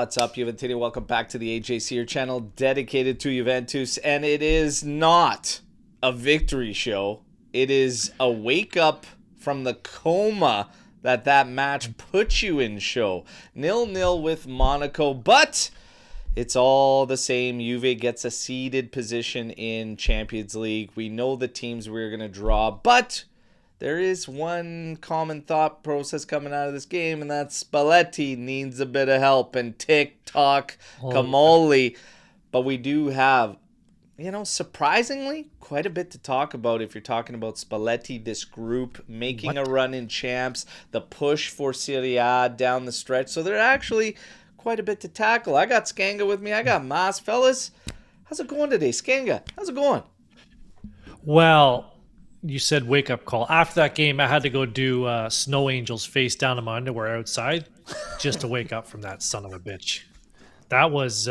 What's up, Juventus? Welcome back to the AJCR channel dedicated to Juventus. And it is not a victory show. It is a wake up from the coma that match put you in show. 0-0 with Monaco, but it's all the same. Juve gets a seeded position in Champions League. We know the teams we're going to draw, but there is one common thought process coming out of this game, and that's Spalletti needs a bit of help and TikTok Kamoli. But we do have, surprisingly, quite a bit to talk about if you're talking about Spalletti, this group making a run in champs, the push for Serie A down the stretch. So there's actually quite a bit to tackle. I got Skanga with me. I got Mas. Fellas, how's it going today? Skanga, how's it going? Well, you said wake up call. After that game, I had to go do snow angels face down in my underwear outside just to wake up from that son of a bitch. That was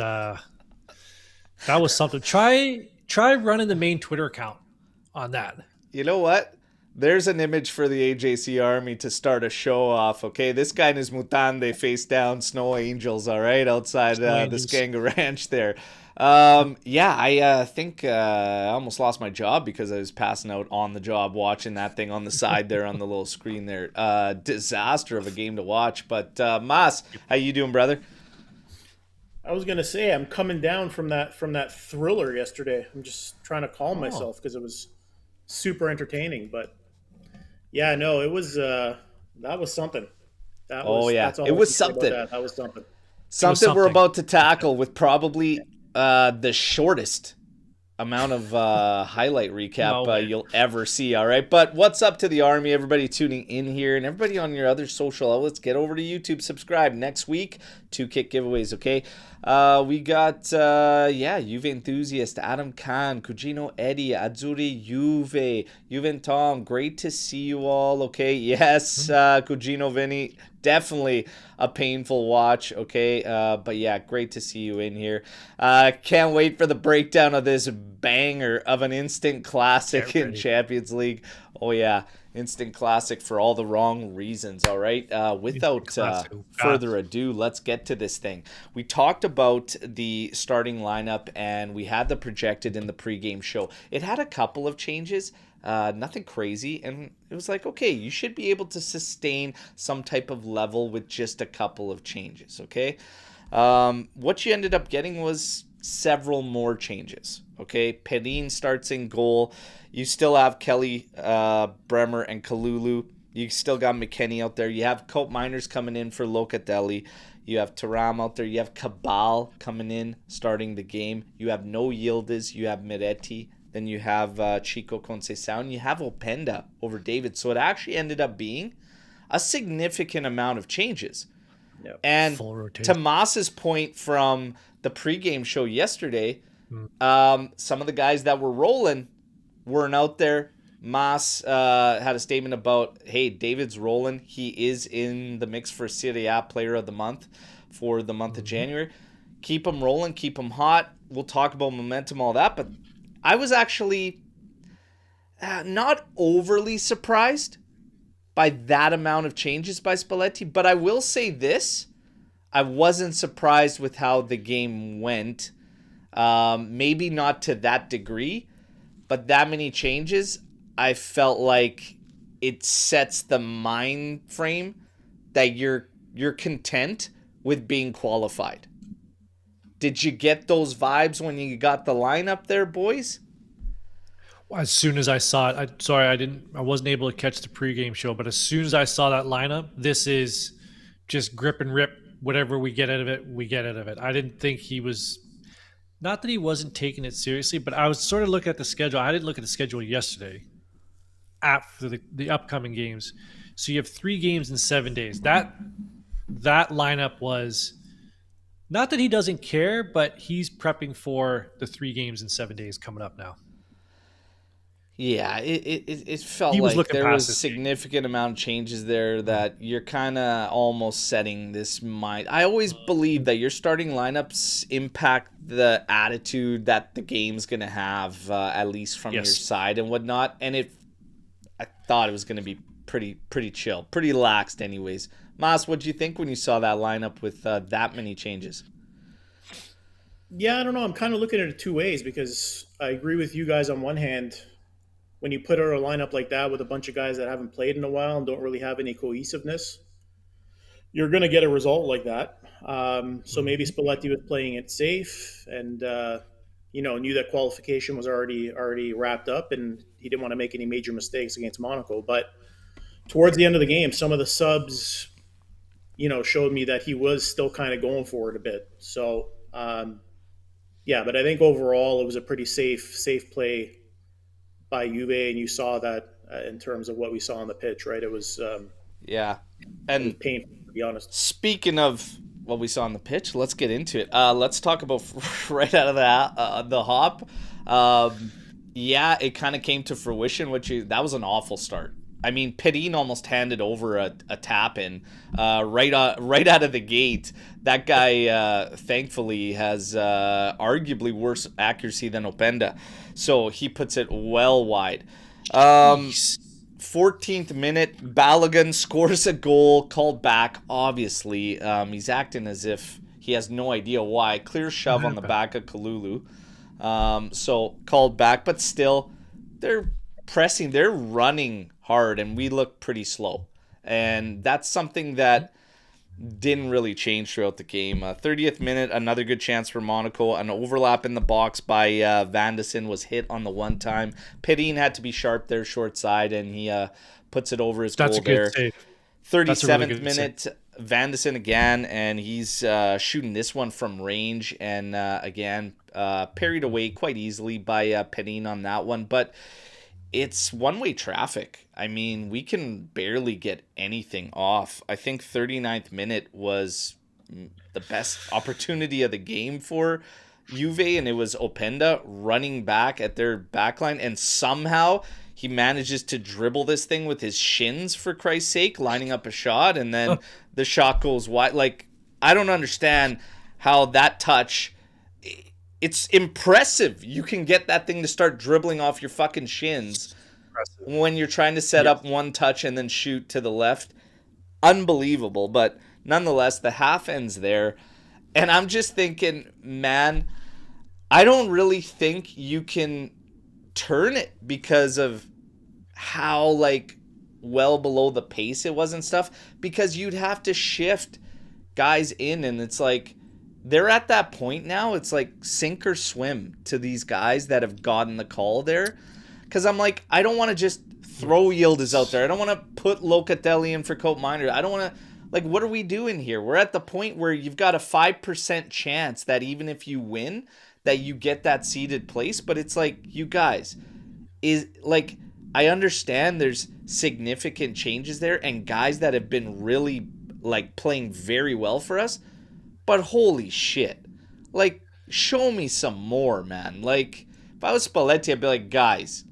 something. Try running the main Twitter account on that. You know what? There's an image for the AJC Army to start a show off, okay? This guy and his mutande face down snow angels, all right, outside the Skanga Ranch there. I think I almost lost my job because I was passing out on the job watching that thing on the side there on the little screen there. Disaster of a game to watch. But Mas, how you doing, brother? I was gonna say I'm coming down from that thriller yesterday. I'm just trying to calm myself because it was super entertaining. But yeah, no, it was that was something. That was something. That was something. Something we're about to tackle with probably the shortest amount of highlight recap you'll ever see, all right? But what's up to the Army, everybody tuning in here, and everybody on your other social outlets, get over to YouTube, subscribe. Next week, 2 kit giveaways, okay? We got, Juve enthusiast, Adam Khan, Cugino Eddie, Azzurri Juve, Juventom, great to see you all, okay? Yes, Cugino Vinny, definitely a painful watch, okay? But yeah, great to see you in here. Can't wait for the breakdown of this banger of an instant classic in Champions League. Oh yeah, instant classic for all the wrong reasons, all right? Without further ado, let's get to this thing. We talked about the starting lineup, and we had the projected in the pregame show. It had a couple of changes. Nothing crazy, and it was like, okay, you should be able to sustain some type of level with just a couple of changes, okay? What you ended up getting was several more changes, okay? Perin starts in goal. You still have Kelly, Bremer, and Kalulu. You still got McKennie out there. You have Cope Miners coming in for Locatelli. You have Thuram out there. You have Cabal coming in, starting the game. You have no Yildiz. You have Miretti. Then you have Chico Conceição, and you have Openda over David. So it actually ended up being a significant amount of changes. Yep. And to Mas's point from the pregame show yesterday, some of the guys that were rolling weren't out there. Mas had a statement about, hey, David's rolling. He is in the mix for Serie A Player of the Month for the month of January. Keep him rolling. Keep him hot. We'll talk about momentum, all that, but I was actually not overly surprised by that amount of changes by Spalletti, but I will say this. I wasn't surprised with how the game went. Maybe not to that degree, but that many changes, I felt like it sets the mind frame that you're content with being qualified. Did you get those vibes when you got the lineup there, boys? As soon as I saw it, I wasn't able to catch the pregame show, but as soon as I saw that lineup, this is just grip and rip. Whatever we get out of it, we get out of it. I didn't think he was, not that he wasn't taking it seriously, but I was sort of looking at the schedule. I didn't look at the schedule yesterday after the upcoming games. So you have 3 games in 7 days. That lineup was, not that he doesn't care, but he's prepping for the 3 games in 7 days coming up now. Yeah, it felt like there was a significant amount of changes there that you're kind of almost setting this mind. I always believe that your starting lineups impact the attitude that the game's going to have, at least from your side and whatnot. And I thought it was going to be pretty chill, pretty laxed anyways Mas, what did you think when you saw that lineup with that many changes? Yeah, I don't know. I'm kind of looking at it two ways because I agree with you guys on one hand. When you put out a lineup like that with a bunch of guys that haven't played in a while and don't really have any cohesiveness, you're going to get a result like that. So maybe Mhm. Spalletti was playing it safe and knew that qualification was already wrapped up, and he didn't want to make any major mistakes against Monaco. But towards the end of the game, some of the subs, showed me that he was still kind of going for it a bit. So yeah, but I think overall it was a pretty safe play by Juve, and you saw that in terms of what we saw on the pitch. Right, Yeah. it was And painful to be honest. speaking of what we saw on the pitch, let's get into it. Let's talk about right out of the hop. Yeah, it kind of came to fruition. That was an awful start. I mean, Pedin almost handed over a tap in right out of the gate. That guy, thankfully, has arguably worse accuracy than Openda, so he puts it well wide. Um, Jeez. 14th minute, Balogun scores a goal, called back, obviously. He's acting as if he has no idea why. Clear What shove on the happened? back of Kalulu. So called back, but still, they're pressing, they're running hard, and we look pretty slow. And that's something that didn't really change throughout the game. 30th minute, another good chance for Monaco. An overlap in the box by Van de Ven was hit on the one time. Pedin had to be sharp there, short side, and he puts it over his That's goal a good there. save. That's a really 37th good save. minute, Van de Ven again, and he's shooting this one from range, and again, parried away quite easily by Pedin on that one. But it's one-way traffic. I mean, we can barely get anything off. I think 39th minute was the best opportunity of the game for Juve, and it was Openda running back at their backline, and somehow he manages to dribble this thing with his shins, for Christ's sake, lining up a shot, and then the shot goes wide. Like, I don't understand how that touch, it's impressive. You can get that thing to start dribbling off your fucking shins when you're trying to set Yeah. up one touch and then shoot to the left. Unbelievable. But nonetheless, the half ends there. And I'm just thinking, man, I don't really think you can turn it because of how, like, well below the pace it was and stuff. Because you'd have to shift guys in, and it's like they're at that point now. It's like sink or swim to these guys that have gotten the call there. Because I'm like, I don't want to just throw Yildiz out there. I don't want to put Locatelli in for Cope Minor. I don't want to, like, what are we doing here? We're at the point where you've got a 5% chance that even if you win, that you get that seeded place. But it's like, you guys, is like, I understand there's significant changes there and guys that have been really, like, playing very well for us. But holy shit. Like, show me some more, man. Like, if I was Spalletti, I'd be like, guys,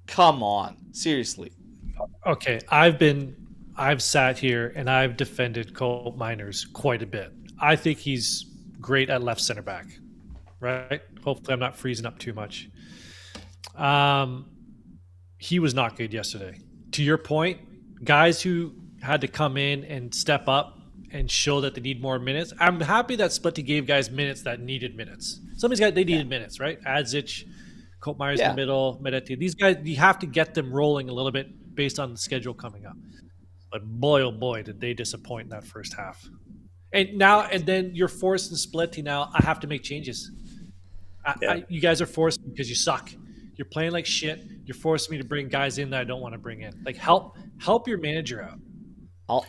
come on. Seriously. Okay, I've sat here and I've defended Cole Miners quite a bit. I think he's great at left center back, right? Hopefully, I'm not freezing up too much. He was not good yesterday. To your point, guys who had to come in and step up and show that they need more minutes. I'm happy that Spalletti gave guys minutes that needed minutes. Some of these guys, they needed minutes, right? Adzic, Cope Myers in Yeah. the middle, Medetti. These guys, you have to get them rolling a little bit based on the schedule coming up. But boy, oh boy, did they disappoint in that first half. And then you're forcing Spalletti now. I have to make changes. Yeah. You guys are forced because you suck. You're playing like shit. You're forcing me to bring guys in that I don't want to bring in. Like help your manager out.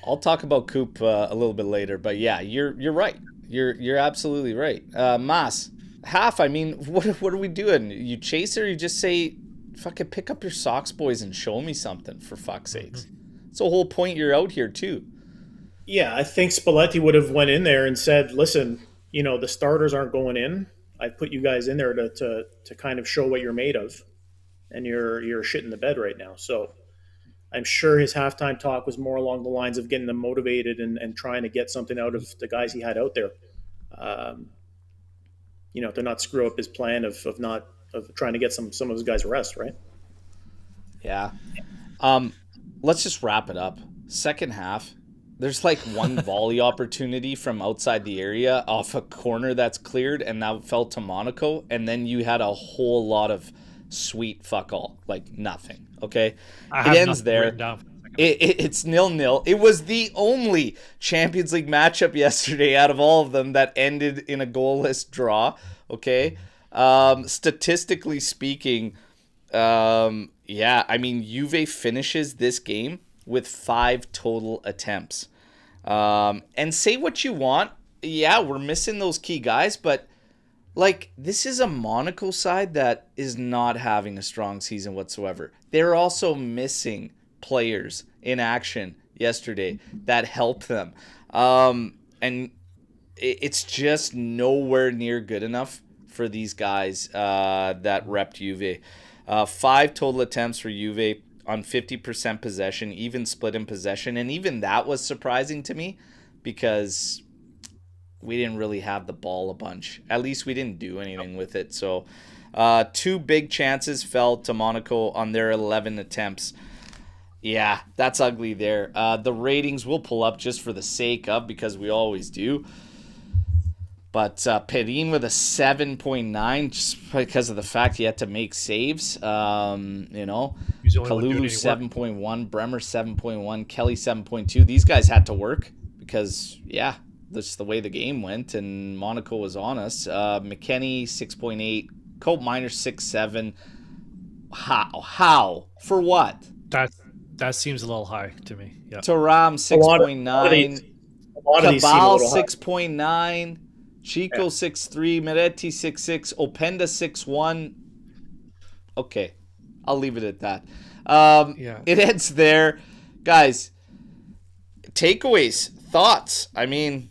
I'll talk about Coop a little bit later, but yeah, you're right. You're absolutely right. Mas, half. I mean, what are we doing? You chase her? You just say, "Fucking pick up your socks, boys, and show me something." For fuck's sakes, it's the whole point. You're out here too. Yeah, I think Spalletti would have went in there and said, "Listen, the starters aren't going in. I put you guys in there to kind of show what you're made of, and you're shit in the bed right now." So I'm sure his halftime talk was more along the lines of getting them motivated and trying to get something out of the guys he had out there. Um, to not screw up his plan of trying to get some of his guys rest, right? Yeah. Um, let's just wrap it up. Second half. There's like one volley opportunity from outside the area off a corner that's cleared, and that fell to Monaco. And then you had a whole lot of sweet fuck all, like nothing. Okay, I it have ends nothing written there. down. It's 0-0. It was the only Champions League matchup yesterday out of all of them that ended in a goalless draw. Okay, statistically speaking, yeah, I mean Juve finishes this game with 5 total attempts. And say what you want, yeah, we're missing those key guys, but like this is a Monaco side that is not having a strong season whatsoever. They're also missing players in action yesterday that help them. And it's just nowhere near good enough for these guys that repped Juve. 5 total attempts for Juve on 50% possession, even split in possession. And even that was surprising to me because we didn't really have the ball a bunch. At least we didn't do anything with it. So 2 big chances fell to Monaco on their 11 attempts. Yeah, that's ugly there. The ratings we'll pull up just for the sake of, because we always do. But Perrin with a 7.9 just because of the fact he had to make saves. Kalulu 7.1, Bremer 7.1, Kelly 7.2. These guys had to work because, yeah, that's the way the game went, and Monaco was on us. McKennie 6.8, Cope Miner 6.7. How? For what? That seems a little high to me. Yeah. Thuram 6.9, Cabal 6.9. Chico 6'3", Meretti 6'6", Openda 6'1". Okay, I'll leave it at that. It ends there. Guys, takeaways, thoughts. I mean,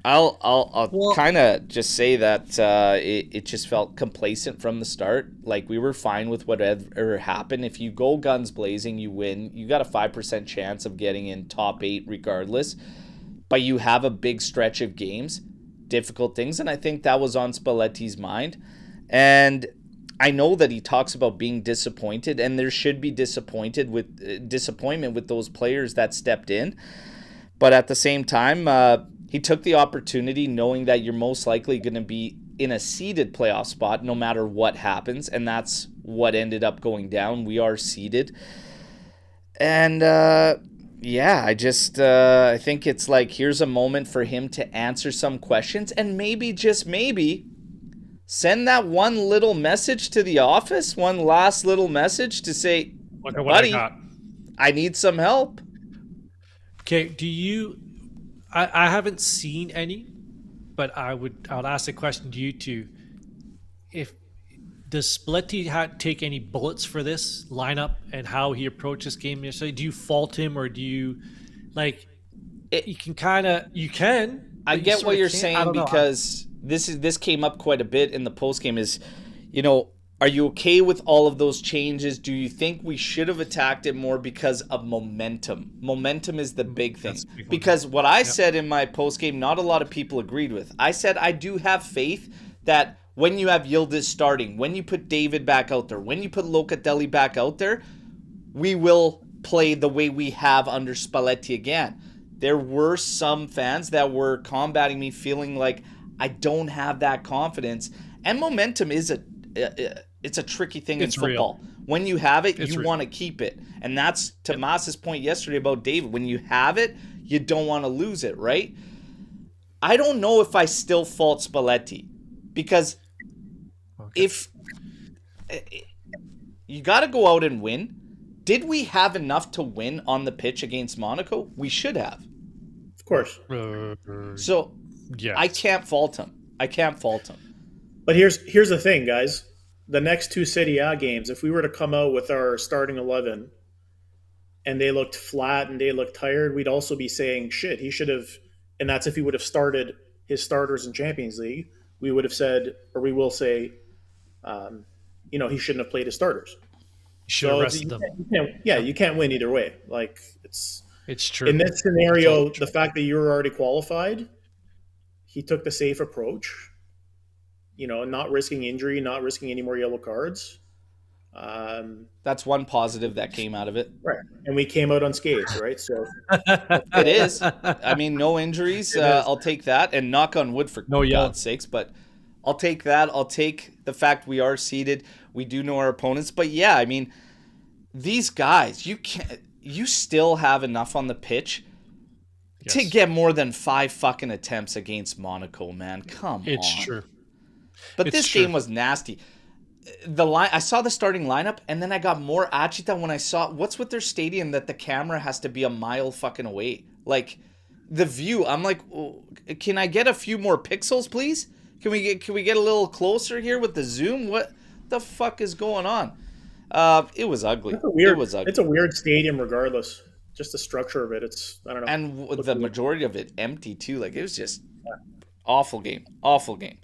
I'll kind of just say that it just felt complacent from the start. Like, we were fine with whatever happened. If you go guns blazing, you win. You got a 5% chance of getting in top 8 regardless. But you have a big stretch of games, difficult things, and I think that was on Spalletti's mind. And I know that he talks about being disappointed, and there should be disappointment with those players that stepped in. But at the same time, he took the opportunity knowing that you're most likely going to be in a seeded playoff spot no matter what happens, and that's what ended up going down. We are seeded. And yeah, I think it's like, here's a moment for him to answer some questions and maybe, just maybe, send that one little message to the office, one last little message to say, buddy, I need some help. Okay, I haven't seen any, but I would ask the question to you two. Does Spalletti take any bullets for this lineup and how he approached this game yesterday? Do you fault him, or do you you can? I get what you're saying, because this came up quite a bit in the post game. Is, are you okay with all of those changes? Do you think we should have attacked it more because of momentum? Momentum is the big thing. Because what I said in my post game, not a lot of people agreed with. I said I do have faith that when you have Yildiz starting, when you put David back out there, when you put Locatelli back out there, we will play the way we have under Spalletti again. There were some fans that were combating me, feeling like I don't have that confidence. And momentum is it's a tricky thing in football. Real. When you have it, you want to keep it. And that's Tomas's point yesterday about David. When you have it, you don't want to lose it, right? I don't know if I still fault Spalletti, because if you got to go out and win. Did we have enough to win on the pitch against Monaco? We should have. Of course. So I can't fault him. But here's the thing, guys. The next 2 Serie A games, if we were to come out with our starting 11 and they looked flat and they looked tired, we'd also be saying, shit, he should have, and that's if he would have started his starters in Champions League. We would have said, or we will say, he shouldn't have played his starters. You should have rested them. You can't win either way. Like, it's true. In this scenario, the fact that you were already qualified, he took the safe approach. Not risking injury, not risking any more yellow cards. That's one positive that came out of it. Right. And we came out unscathed, right? So it is. I mean, no injuries. I'll take that. And knock on wood for God's sakes. But I'll take that. I'll take the fact we are seeded. We do know our opponents. But yeah, I mean, these guys, you still have enough on the pitch to get more than 5 fucking attempts against Monaco, man. Come on. It's true. But this game was nasty. I saw the starting lineup, and then I got more agita when I saw what's with their stadium that the camera has to be a mile fucking away. Like the view, I'm like, can I get a few more pixels, please? Can we get a little closer here with the zoom? What the fuck is going on? It was ugly. It was ugly. It's a weird stadium, regardless. Just the structure of it. It's I don't know. And the majority of it empty too. Like it was just awful game. Awful game.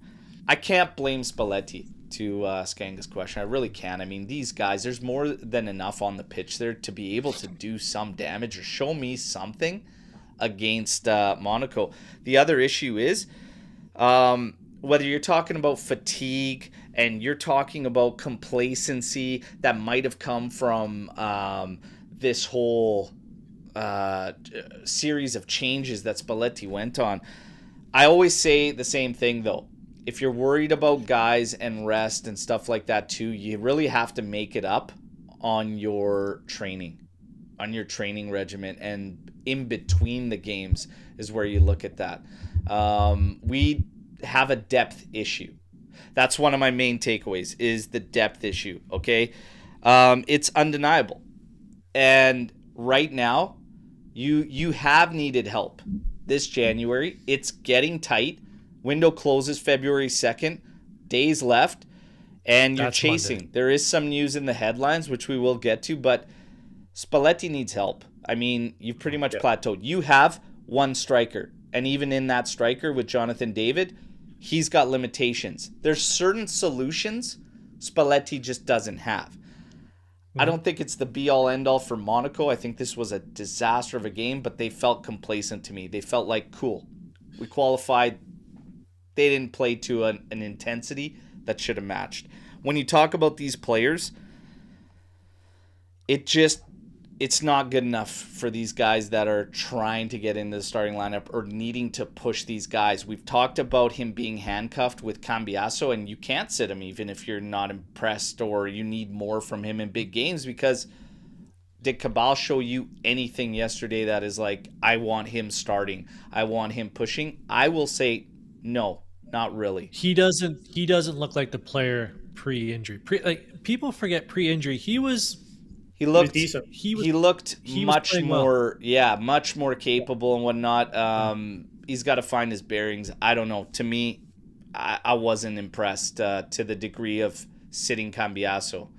I can't blame Spalletti. To Skanga's question, I really can. I mean, these guys, there's more than enough on the pitch there to be able to do some damage or show me something against Monaco. The other issue is whether you're talking about fatigue and you're talking about complacency that might have come from this whole series of changes that Spalletti went on. I always say the same thing, though. If you're worried about guys and rest and stuff like that too, you really have to make it up on your training regimen, and in between the games is where you look at that. We have a depth issue. That's one of my main takeaways is the depth issue, okay? It's undeniable. And right now, you have needed help this January. It's getting tight. Window closes February 2nd. Days left. And you're chasing. Monday. There is some news in the headlines, which we will get to, but Spalletti needs help. I mean, you've pretty much plateaued. You have one striker. And even in that striker with Jonathan David, he's got limitations. There's certain solutions Spalletti just doesn't have. I don't think it's the be-all, end-all for Monaco. I think this was a disaster of a game, but they felt complacent to me. They felt like, cool, we qualified. They didn't play to an intensity that should have matched. When you talk about these players, it's not good enough for these guys that are trying to get into the starting lineup or needing to push these guys. We've talked about him being handcuffed with Cambiasso, and you can't sit him even if you're not impressed or you need more from him in big games, because did Cabal show you anything yesterday that is like, I want him starting, I want him pushing? I will say no, not really. He doesn't look like the player pre-injury. People forget pre-injury. He looked decent. He looked much more, much more capable and whatnot. He's got to find his bearings. I don't know. To me, I wasn't impressed to the degree of sitting Cambiasso.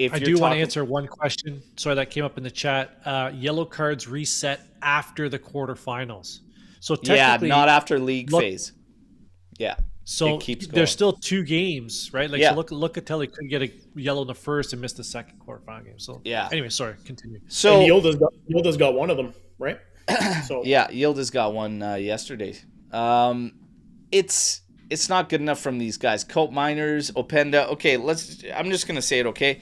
I do want to answer one question. Sorry, that came up in the chat. Yellow cards reset after the quarterfinals. So technically, not after league phase. Yeah. So there's still 2 games, right? So look at Telly could get a yellow in the first and miss the second quarterfinal game. So anyway, sorry, continue. So Yildiz got one of them, right? So Yildiz got one yesterday. It's not good enough from these guys. Cope Miners, Openda. Okay, I'm just gonna say it. Okay,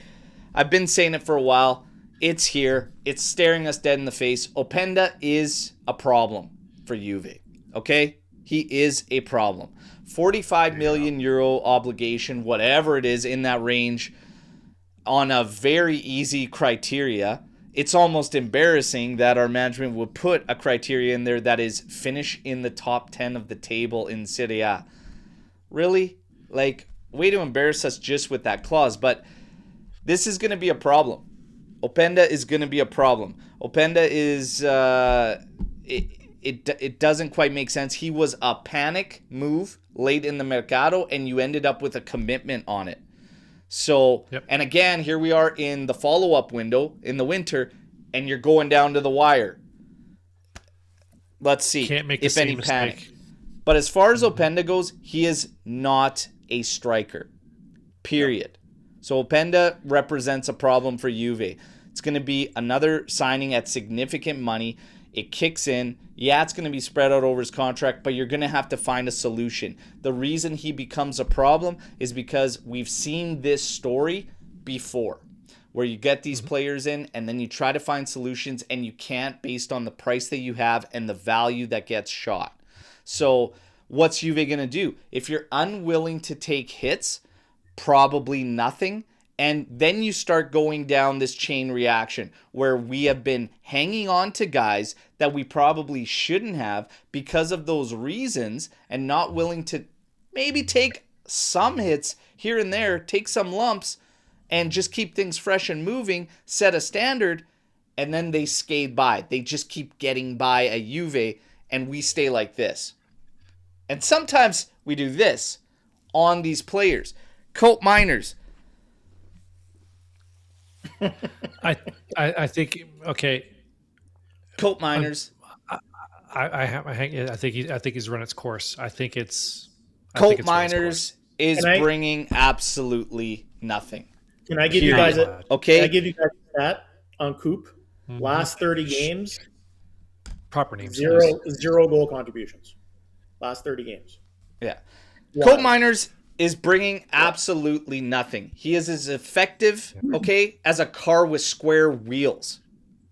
I've been saying it for a while. It's here. It's staring us dead in the face. Openda is a problem for Juve. Okay, he is a problem. 45 million euro obligation, whatever it is in that range, on a very easy criteria. It's almost embarrassing that our management would put a criteria in there that is finish in the top 10 of the table in Serie A. Really? Like, way to embarrass us just with that clause. But this is going to be a problem. Openda is going to be a problem. Openda is... It doesn't quite make sense. He was a panic move late in the Mercado, and you ended up with a commitment on it. So, And again, here we are in the follow-up window in the winter, and you're going down to the wire. Let's see if any panic. But as far as Openda goes, he is not a striker, period. So Openda represents a problem for Juve. It's going to be another signing at significant money. It kicks in. Yeah, it's going to be spread out over his contract, but you're going to have to find a solution. The reason he becomes a problem is because we've seen this story before, where you get these players in and then you try to find solutions and you can't based on the price that you have and the value that gets shot. So what's Juve going to do? If you're unwilling to take hits, probably nothing. And then you start going down this chain reaction where we have been hanging on to guys that we probably shouldn't have because of those reasons and not willing to maybe take some hits here and there, take some lumps, and just keep things fresh and moving, set a standard, and then they skate by. They just keep getting by at Juve, and we stay like this. And sometimes we do this on these players. Colt Miners. I think okay. Colt Miners. I think he's run its course. I think it's Colt Miners is bringing absolutely nothing. Can I give you guys a stat on Coop? Mm-hmm. Last 30 games, proper names. Zero goal contributions. Last 30 games. Yeah. Wow. Colt Miners is bringing absolutely nothing. He is as effective, as a car with square wheels.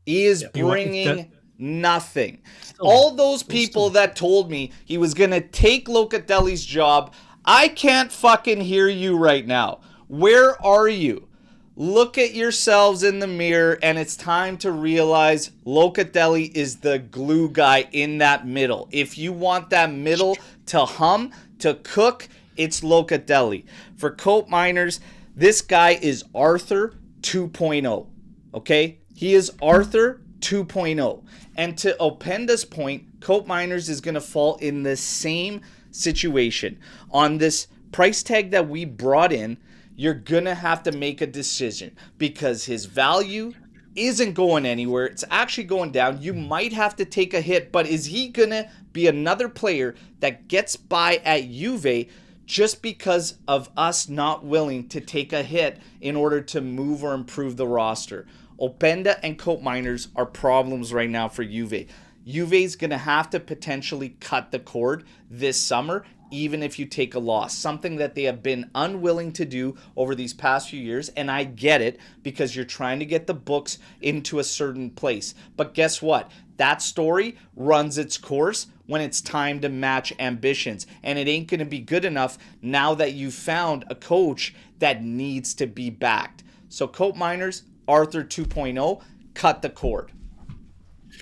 He is bringing nothing. All those people that told me he was going to take Locatelli's job, I can't fucking hear you right now. Where are you? Look at yourselves in the mirror, and it's time to realize Locatelli is the glue guy in that middle. If you want that middle to hum, to cook, it's Locatelli. For Colt Miners, this guy is Arthur 2.0. Okay? He is Arthur 2.0. And to Openda's point, Colt Miners is going to fall in the same situation. On this price tag that we brought in, you're going to have to make a decision because his value isn't going anywhere. It's actually going down. You might have to take a hit, but is he going to be another player that gets by at Juve just because of us not willing to take a hit in order to move or improve the roster? Openda and Colt Miners are problems right now for Juve. Juve's going to have to potentially cut the cord this summer, even if you take a loss, something that they have been unwilling to do over these past few years. And I get it because you're trying to get the books into a certain place. But guess what? That story runs its course when it's time to match ambitions. And it ain't going to be good enough now that you've found a coach that needs to be backed. So Colt Miners, Arthur 2.0, cut the cord.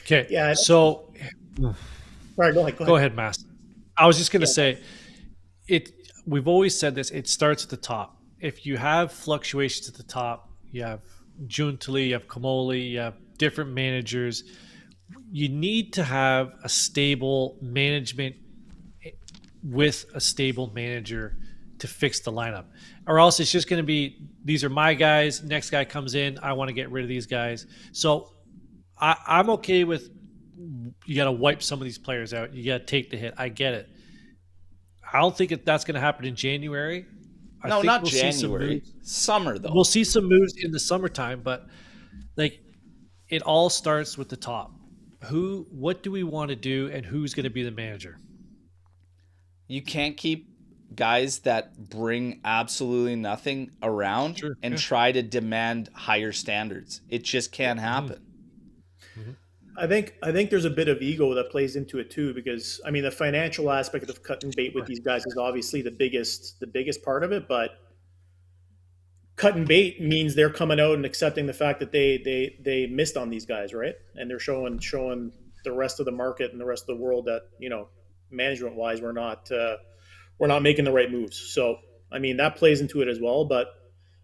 Okay. Yeah. So, all right, go ahead, Mass. I was just going to say, we've always said this, it starts at the top. If you have fluctuations at the top, you have Giuntoli, you have Comoli, you have different managers, you need to have a stable management with a stable manager to fix the lineup. Or else it's just going to be, these are my guys, next guy comes in, I want to get rid of these guys. So I'm okay with, you got to wipe some of these players out. You got to take the hit. I get it. I don't think that's going to happen in January. I think not January. Summer, though. We'll see some moves in the summertime, but like it all starts with the top. What do we want to do, and who's going to be the manager? You can't keep guys that bring absolutely nothing around try to demand higher standards. It just can't happen. Mm-hmm. I think there's a bit of ego that plays into it too, because I mean the financial aspect of cutting bait with these guys is obviously the biggest part of it, but cutting bait means they're coming out and accepting the fact that they missed on these guys, right? And they're showing the rest of the market and the rest of the world that, you know, management wise we're not making the right moves. So I mean that plays into it as well. But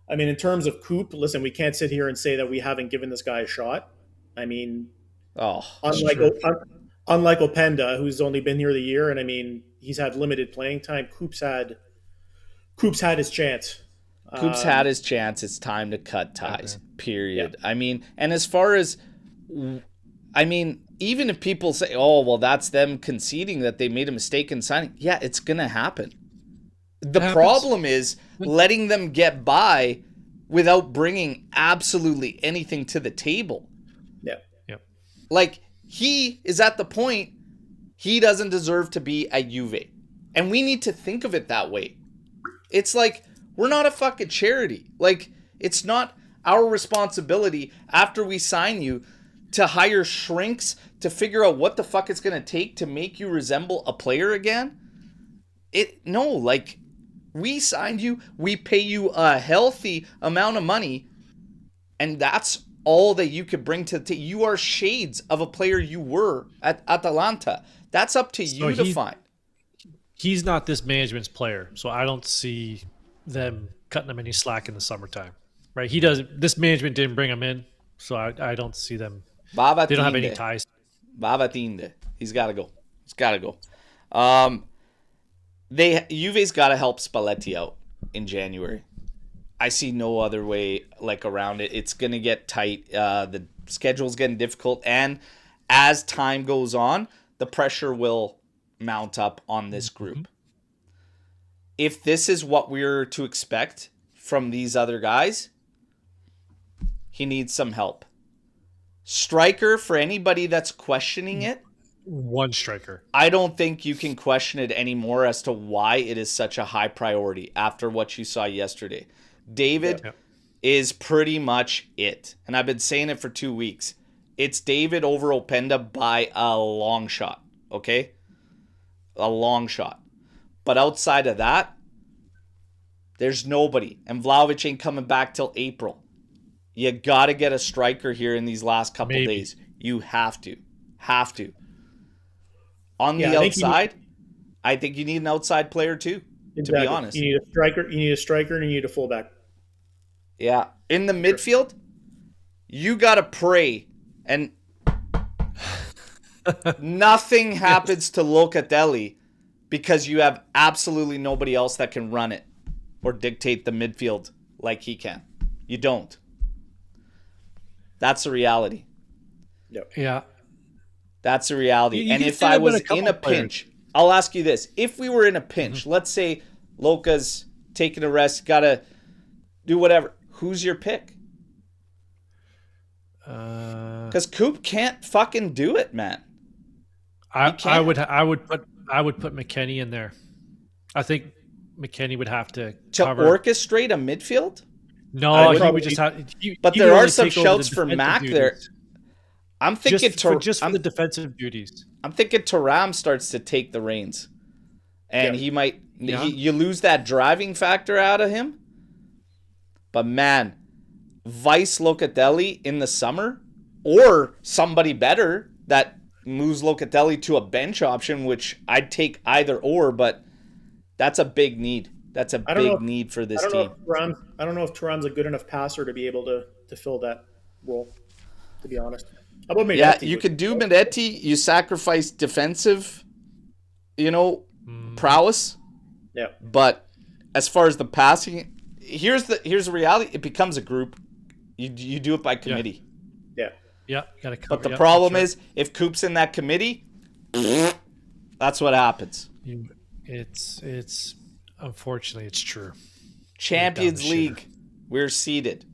I mean in terms of Coop, listen, we can't sit here and say that we haven't given this guy a shot. I mean, unlike Openda, who's only been here the year, and I mean he's had limited playing time. Coop's had his chance. Coop's had his chance. It's time to cut ties. Period. Yeah. I mean, and as far as, I mean, even if people say, "Oh, well, that's them conceding that they made a mistake in signing," yeah, it's gonna happen. The problem is letting them get by without bringing absolutely anything to the table. Like, he is at the point, he doesn't deserve to be at Juve. And we need to think of it that way. It's like, we're not a fucking charity. Like, It's not our responsibility after we sign you to hire shrinks to figure out what the fuck it's going to take to make you resemble a player again. We signed you, we pay you a healthy amount of money, and that's all that you could bring to the team. You are shades of a player you were at Atalanta. That's up to you to find. He's not this management's player, so I don't see them cutting him any slack in the summertime. Right? This management didn't bring him in, so I don't see them. Babatinde. They don't have any ties. Babatinde. He's got to go. Juve's got to help Spalletti out in January. I see no other way around it. It's going to get tight. The schedule's getting difficult, and as time goes on, the pressure will mount up on this group. If this is what we're to expect from these other guys, he needs some help. Striker, for anybody that's questioning it, one striker. I don't think you can question it anymore as to why it is such a high priority after what you saw yesterday. David is pretty much it. And I've been saying it for 2 weeks. It's David over Openda by a long shot. Okay? A long shot. But outside of that, there's nobody. And Vlahovic ain't coming back till April. You got to get a striker here in these last couple days. You have to. On the outside, I think you need an outside player too, to be honest. You need a striker, and you need a fullback. Yeah. In the midfield, you got to pray and nothing happens to Locatelli because you have absolutely nobody else that can run it or dictate the midfield like he can. You don't. That's the reality. Yep. Yeah. That's the reality. And if I was in a pinch, I'll ask you this. If we were in a pinch, let's say Loca's taking a rest, got to do whatever. Who's your pick? Because Coop can't fucking do it, man. I would put McKennie in there. I think McKennie would have to orchestrate a midfield. No, he would just have. But there are some shouts for Mac there. I'm thinking just for the defensive duties. I'm thinking Thuram starts to take the reins, and he might. You lose that driving factor out of him. But man, Vice Locatelli in the summer, or somebody better that moves Locatelli to a bench option, which I'd take either or. But that's a big need. That's a big need for this team. I don't know if Thuram's a good enough passer to be able to fill that role, to be honest. How about Miretti? Yeah, you could do Miretti. You sacrifice defensive, prowess. Yeah. But as far as the passing, here's the reality. It becomes a group. You do it by committee. Yeah. Yeah. Gotta cover. But the problem is, if Coop's in that committee, that's what happens. It's unfortunately it's true. Champions League, we're seeded.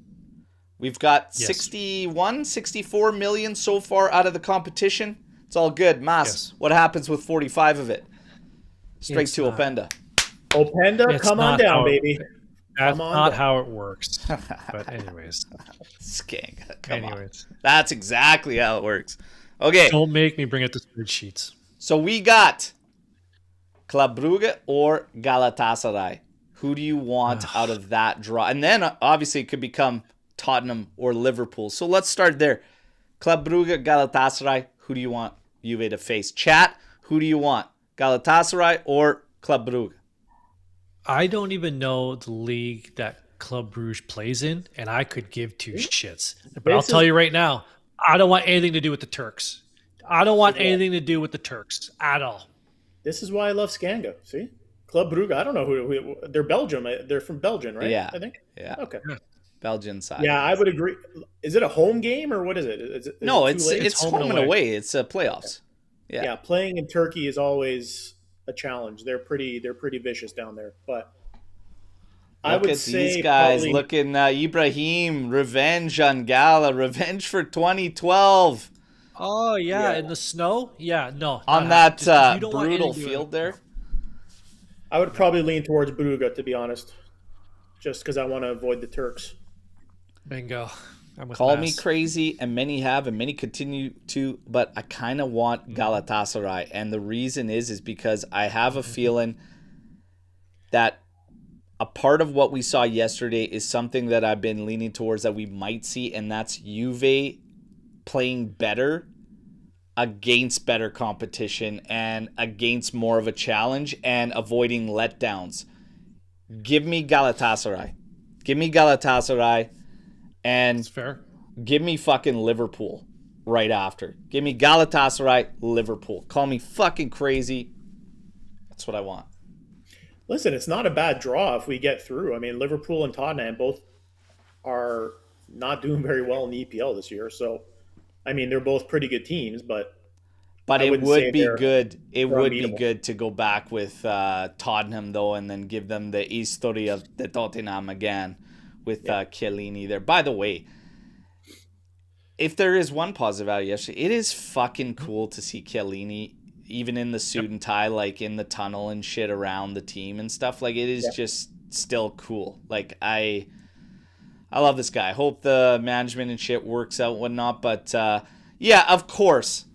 We've got 64 million so far out of the competition. It's all good. What happens with 45 of it? Straight to Openda. Openda, come on down, baby. That's not how it works. But anyways. Skanga, come on. That's exactly how it works. Okay. Don't make me bring up the spreadsheets. So we got Club Brugge or Galatasaray. Who do you want out of that draw? And then obviously it could become Tottenham or Liverpool. So let's start there. Club Brugge, Galatasaray. Who do you want Juve to face? Chat, who do you want? Galatasaray or Club Brugge? I don't even know the league that Club Brugge plays in, and I could give two shits. But I'll tell you right now, I don't want anything to do with the Turks. I don't want anything to do with the Turks at all. This is why I love Skanga. See? Club Brugge, I don't know who they're Belgium. They're from Belgium, right? Yeah. I think. Yeah. Okay. Belgian side. Yeah, I would agree. Is it a home game or what is it? It's home and away. It's playoffs. Yeah. Yeah, playing in Turkey is always a challenge. They're pretty vicious down there. But I would say these guys looking Ibrahim, revenge on Gala, revenge for 2012. Oh yeah, in the snow? Yeah, no. On that brutal field there. I would probably lean towards Brugge, to be honest. Just because I want to avoid the Turks. Bingo. I'm with Call me Mass. crazy, and many have, and many continue to, but I kind of want Galatasaray. And the reason is because I have a feeling that a part of what we saw yesterday is something that I've been leaning towards that we might see, and that's Juve playing better against better competition and against more of a challenge and avoiding letdowns. Give me Galatasaray. Give me Galatasaray. And That's fair. Give me fucking Liverpool right after. Give me Galatasaray, Liverpool. Call me fucking crazy. That's what I want. Listen, it's not a bad draw if we get through. I mean, Liverpool and Tottenham both are not doing very well in the EPL this year. So, I mean, they're both pretty good teams, but it would be good. It would be unbeatable. good to go back with Tottenham, though, and then give them the history of the Tottenham again with Chiellini there. By the way, if there is one positive out of yesterday, it is fucking cool to see Chiellini even in the suit and tie, like in the tunnel and shit around the team and stuff. Like, it is just still cool. Like, I love this guy. I hope the management and shit works out and whatnot. But yeah, of course,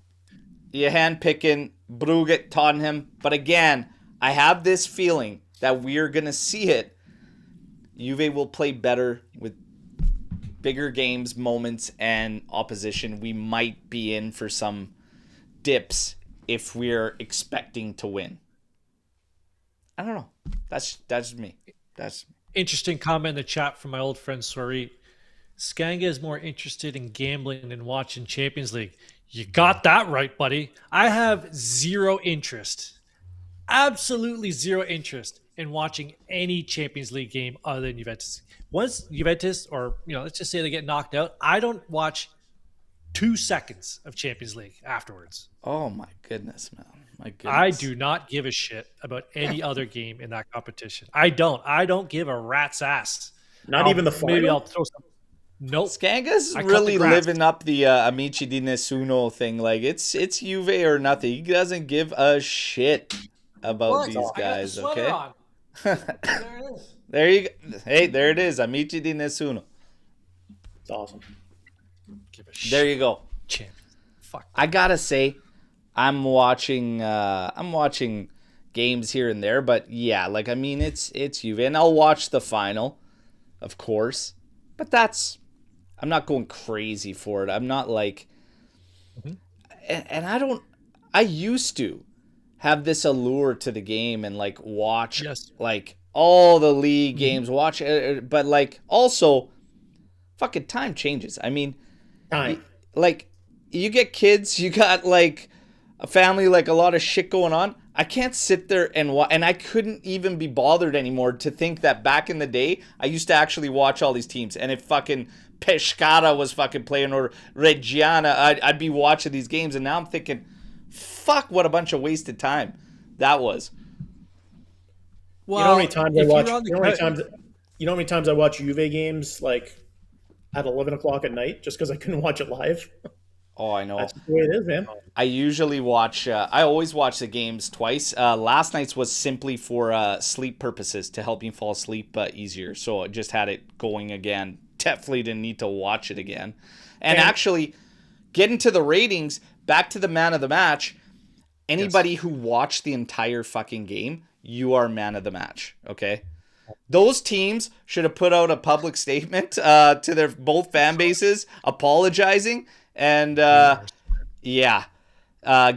you're handpicking Brugge, Tottenham. But again, I have this feeling that we're going to see it. Juve will play better with bigger games, moments, and opposition. We might be in for some dips if we're expecting to win. I don't know. That's me. That's Interesting comment in the chat from my old friend Sori. Skanga is more interested in gambling than watching Champions League. You got that right, buddy. I have zero interest, absolutely zero interest in watching any Champions League game other than Juventus. Once Juventus, or let's just say they get knocked out, I don't watch 2 seconds of Champions League afterwards. Oh my goodness, man. My goodness. I do not give a shit about any other game in that competition. I don't give a rat's ass. Not even the final? Maybe I'll throw some. Nope. Skanga's really living up the Amici di Nessuno thing. Like, it's Juve or nothing. He doesn't give a shit about these guys, okay? There it is. There you go. Hey, there it is. Amici di Nessuno. It's awesome. Give a shit. There you go. Champions. Fuck. I gotta say, I'm watching games here and there, but yeah, like, I mean, it's Juve, and I'll watch the final, of course, but I'm not going crazy for it. I'm not like, and I used to have this allure to the game and like watch like all the league games, watch it, but like also fucking time changes. I mean, like, you get kids, you got like a family, like a lot of shit going on. I can't sit there and watch, and I couldn't even be bothered anymore to think that back in the day, I used to actually watch all these teams, and if fucking Pescara was fucking playing or Reggiana, I'd be watching these games, and now I'm thinking, fuck, what a bunch of wasted time that was. Well, you know how many times I watch? You know how many times I watch Juve games like at 11 o'clock at night just because I couldn't watch it live? Oh, I know. That's the way it is, man. I usually watch. I always watch the games twice. Last night's was simply for sleep purposes to help me fall asleep easier. So I just had it going again. Definitely didn't need to watch it again. And actually, getting to the ratings, back to the man of the match. Anybody who watched the entire fucking game, you are man of the match. Okay. Those teams should have put out a public statement to their both fan bases apologizing. And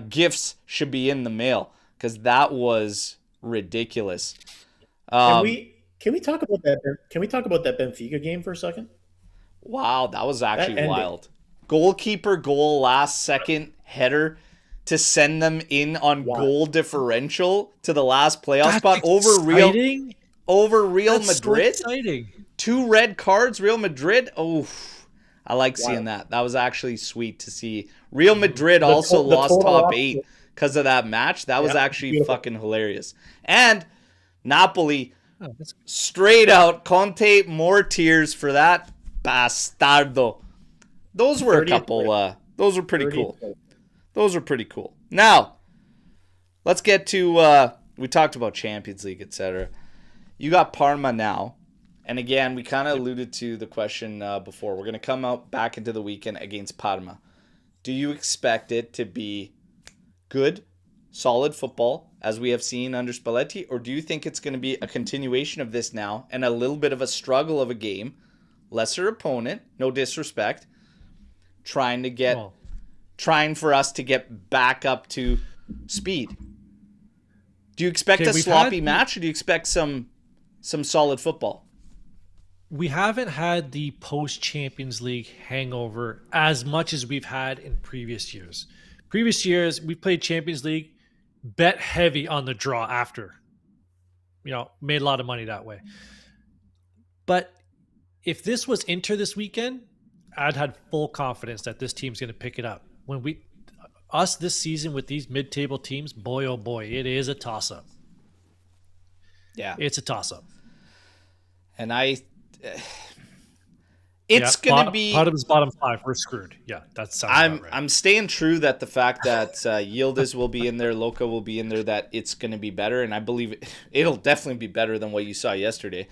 gifts should be in the mail because that was ridiculous. Can we talk about that? Can we talk about that Benfica game for a second? Wow, that was actually wild. Goalkeeper goal, last second header to send them in on goal differential to the last playoff spot over Real Madrid. So exciting. 2 red cards, Real Madrid. Oh. I like seeing that. That was actually sweet to see. Real Madrid also lost top 8 because of that match. That was actually fucking hilarious. And Napoli, straight out, Conte, more tears for that bastardo. Those were a couple, those were pretty cool. Those were pretty cool. Now, let's get to, we talked about Champions League, etc. You got Parma now. And again, we kind of alluded to the question before. We're going to come out back into the weekend against Parma. Do you expect it to be good, solid football, as we have seen under Spalletti, or do you think it's going to be a continuation of this now and a little bit of a struggle of a game, lesser opponent, no disrespect, trying for us to get back up to speed? Do you expect a sloppy match, or do you expect some solid football? We haven't had the post-Champions League hangover as much as we've had in previous years. Previous years, we played Champions League, bet heavy on the draw after. Made a lot of money that way. But if this was Inter this weekend, I'd had full confidence that this team's going to pick it up. Us this season with these mid-table teams, boy, oh boy, it is a toss-up. Yeah. It's a toss-up. And it's going to be... Bottom's bottom 5. We're screwed. Yeah, that sounds about right. I'm staying true that the fact that Yildiz will be in there, Loca will be in there, that it's going to be better. And I believe it'll definitely be better than what you saw yesterday.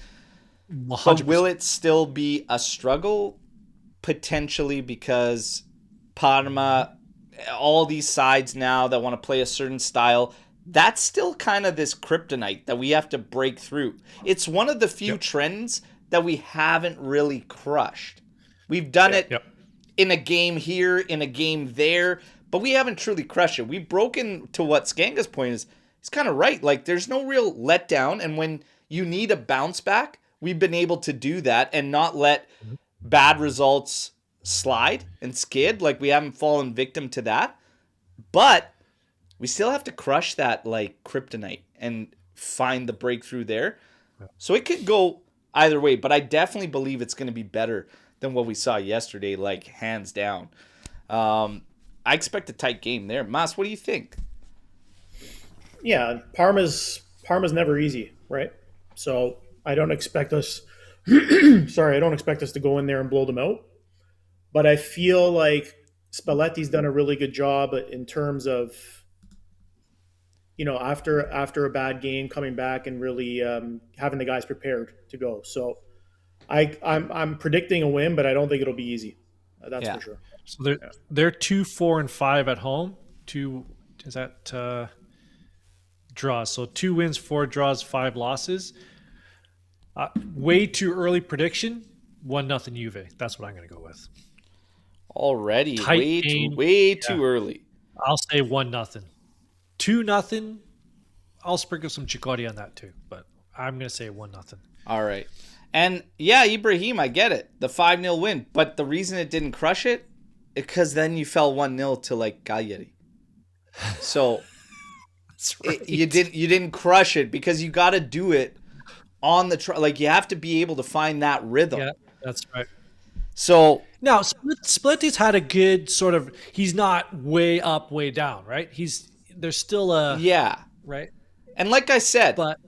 100%. But will it still be a struggle? Potentially, because Parma, all these sides now that want to play a certain style, that's still kind of this kryptonite that we have to break through. It's one of the few trends that we haven't really crushed. We've done it in a game here, in a game there, but we haven't truly crushed it. We've broken to what Skanga's point is. He's kind of right. Like, there's no real letdown, and when you need a bounce back, we've been able to do that and not let bad results slide and skid. Like, we haven't fallen victim to that. But we still have to crush that, like, kryptonite and find the breakthrough there. So it could go either way, but I definitely believe it's going to be better than what we saw yesterday, like, hands down. I expect a tight game there. Mas, what do you think? Yeah, Parma's never easy, right? So I don't expect us I don't expect us to go in there and blow them out. But I feel like Spalletti's done a really good job in terms of, after a bad game, coming back and really having the guys prepared to go. So I'm predicting a win, but I don't think it'll be easy. That's for sure. So they're 2-4-5 at home. Draws? So 2 wins, 4 draws, 5 losses. Way too early prediction. 1-0 Juve. That's what I'm going to go with. Already, Tight way too early. I'll say 1-0. 2-0. I'll sprinkle some Chicotti on that too, but I'm going to say 1-0. All right. And yeah, Ibrahim, I get it. The 5-0 win. But the reason it didn't crush it, because then you fell 1-0 to, like, Cagliari. So that's right. You didn't crush it because you got to do it on the like, you have to be able to find that rhythm. Yeah, that's right. So now Spalletti's had a good sort of, he's not way up, way down, right? There's still a right. And like I said, but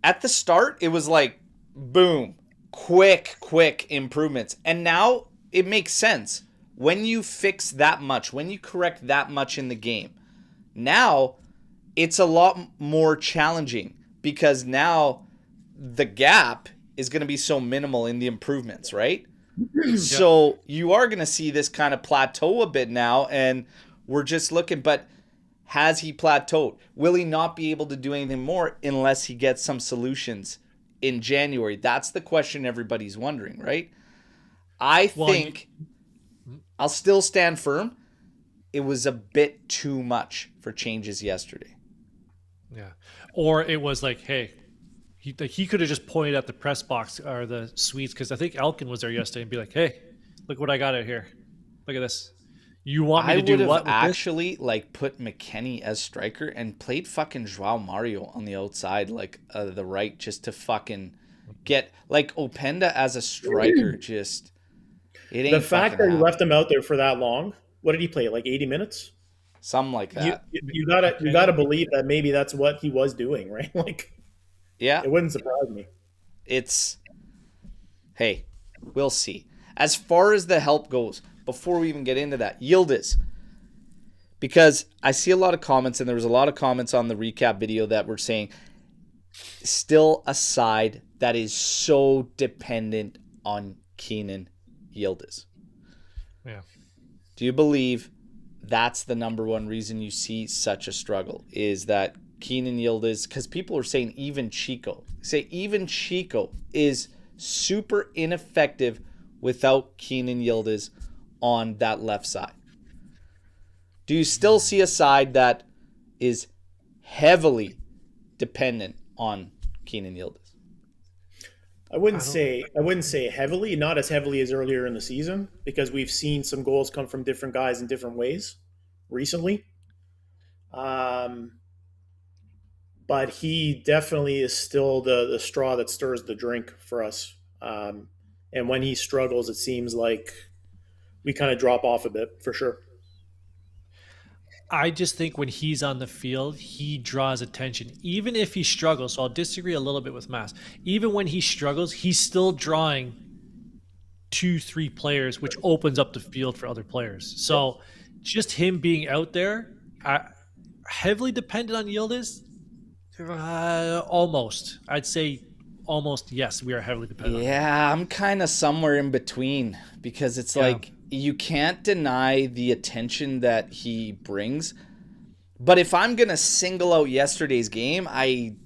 at the start it was like boom, quick improvements. And now it makes sense. When you fix that much, when you correct that much in the game, now it's a lot more challenging because now the gap is going to be so minimal in the improvements, right? So you are going to see this kind of plateau a bit now, and we're just looking, but has he plateaued? Will he not be able to do anything more unless he gets some solutions in January? That's the question everybody's wondering, right? I think I'll still stand firm. It was a bit too much for changes yesterday. Yeah. Or it was like, hey, he could have just pointed at the press box or the suites, because I think Elkin was there yesterday, and be like, hey, look what I got out here. Look at this. You want me to do what? I would have actually put McKennie as striker and played fucking Joao Mario on the outside, the right, just to fucking get Openda as a striker. Just it ain't the fact that you left him out there for that long. What did he play? 80 minutes? Something like that. You gotta believe that maybe that's what he was doing, right? Yeah, it wouldn't surprise me. Hey, we'll see. As far as the help goes, before we even get into that, Yildiz, because I see a lot of comments, and there was a lot of comments on the recap video that were saying still a side that is so dependent on Kenan Yildiz. Yeah. Do you believe that's the number one reason you see such a struggle, is that Kenan Yildiz, because people are saying even Chico is super ineffective without Kenan Yildiz on that left side? Do you still see a side that is heavily dependent on Kenan Yildiz? I wouldn't say heavily, not as heavily as earlier in the season, because we've seen some goals come from different guys in different ways recently. But he definitely is still the straw that stirs the drink for us. And when he struggles, it seems like we kind of drop off a bit, for sure. I just think when he's on the field, he draws attention, even if he struggles. So I'll disagree a little bit with Mass. Even when he struggles, he's still drawing 2-3 players, which opens up the field for other players. So just him being out there, heavily dependent on Yildiz, almost. I'd say almost yes, we are heavily dependent. Yeah, I'm kind of somewhere in between, because it's like you can't deny the attention that he brings. But if I'm going to single out yesterday's game, I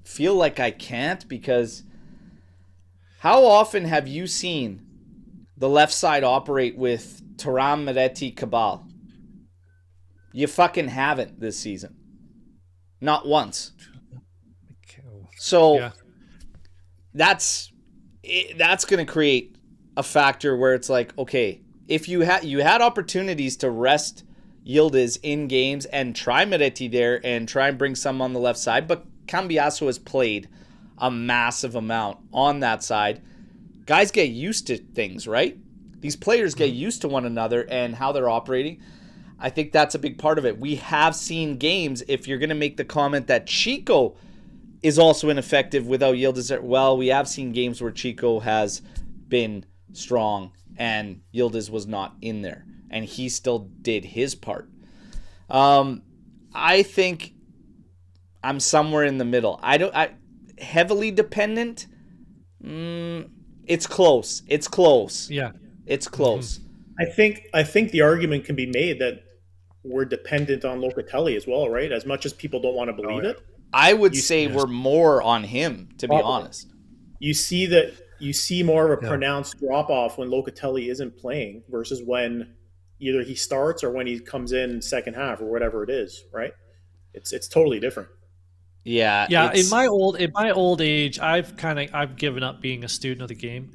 feel like I can't, because how often have you seen the left side operate with Thuram, Moretti, Cabal? You fucking haven't this season. Not once. So that's going to create a factor where it's like, okay, if you had opportunities to rest Yildiz in games and try Moretti there and try and bring some on the left side, but Cambiasso has played a massive amount on that side. Guys get used to things, right? These players get used to one another and how they're operating. I think that's a big part of it. We have seen games, if you're going to make the comment that Chico is also ineffective without Yildiz, well, we have seen games where Chico has been strong and Yildiz was not in there, and he still did his part. I think I'm somewhere in the middle. Heavily dependent. It's close. Yeah, it's close. Mm-hmm. I think the argument can be made that we're dependent on Locatelli as well, right? As much as people don't want to believe it. I would say we're more on him, to be honest. You see more of a pronounced drop-off when Locatelli isn't playing versus when either he starts or when he comes in second half or whatever it is, right? It's totally different. Yeah. Yeah, in my old age, I've given up being a student of the game,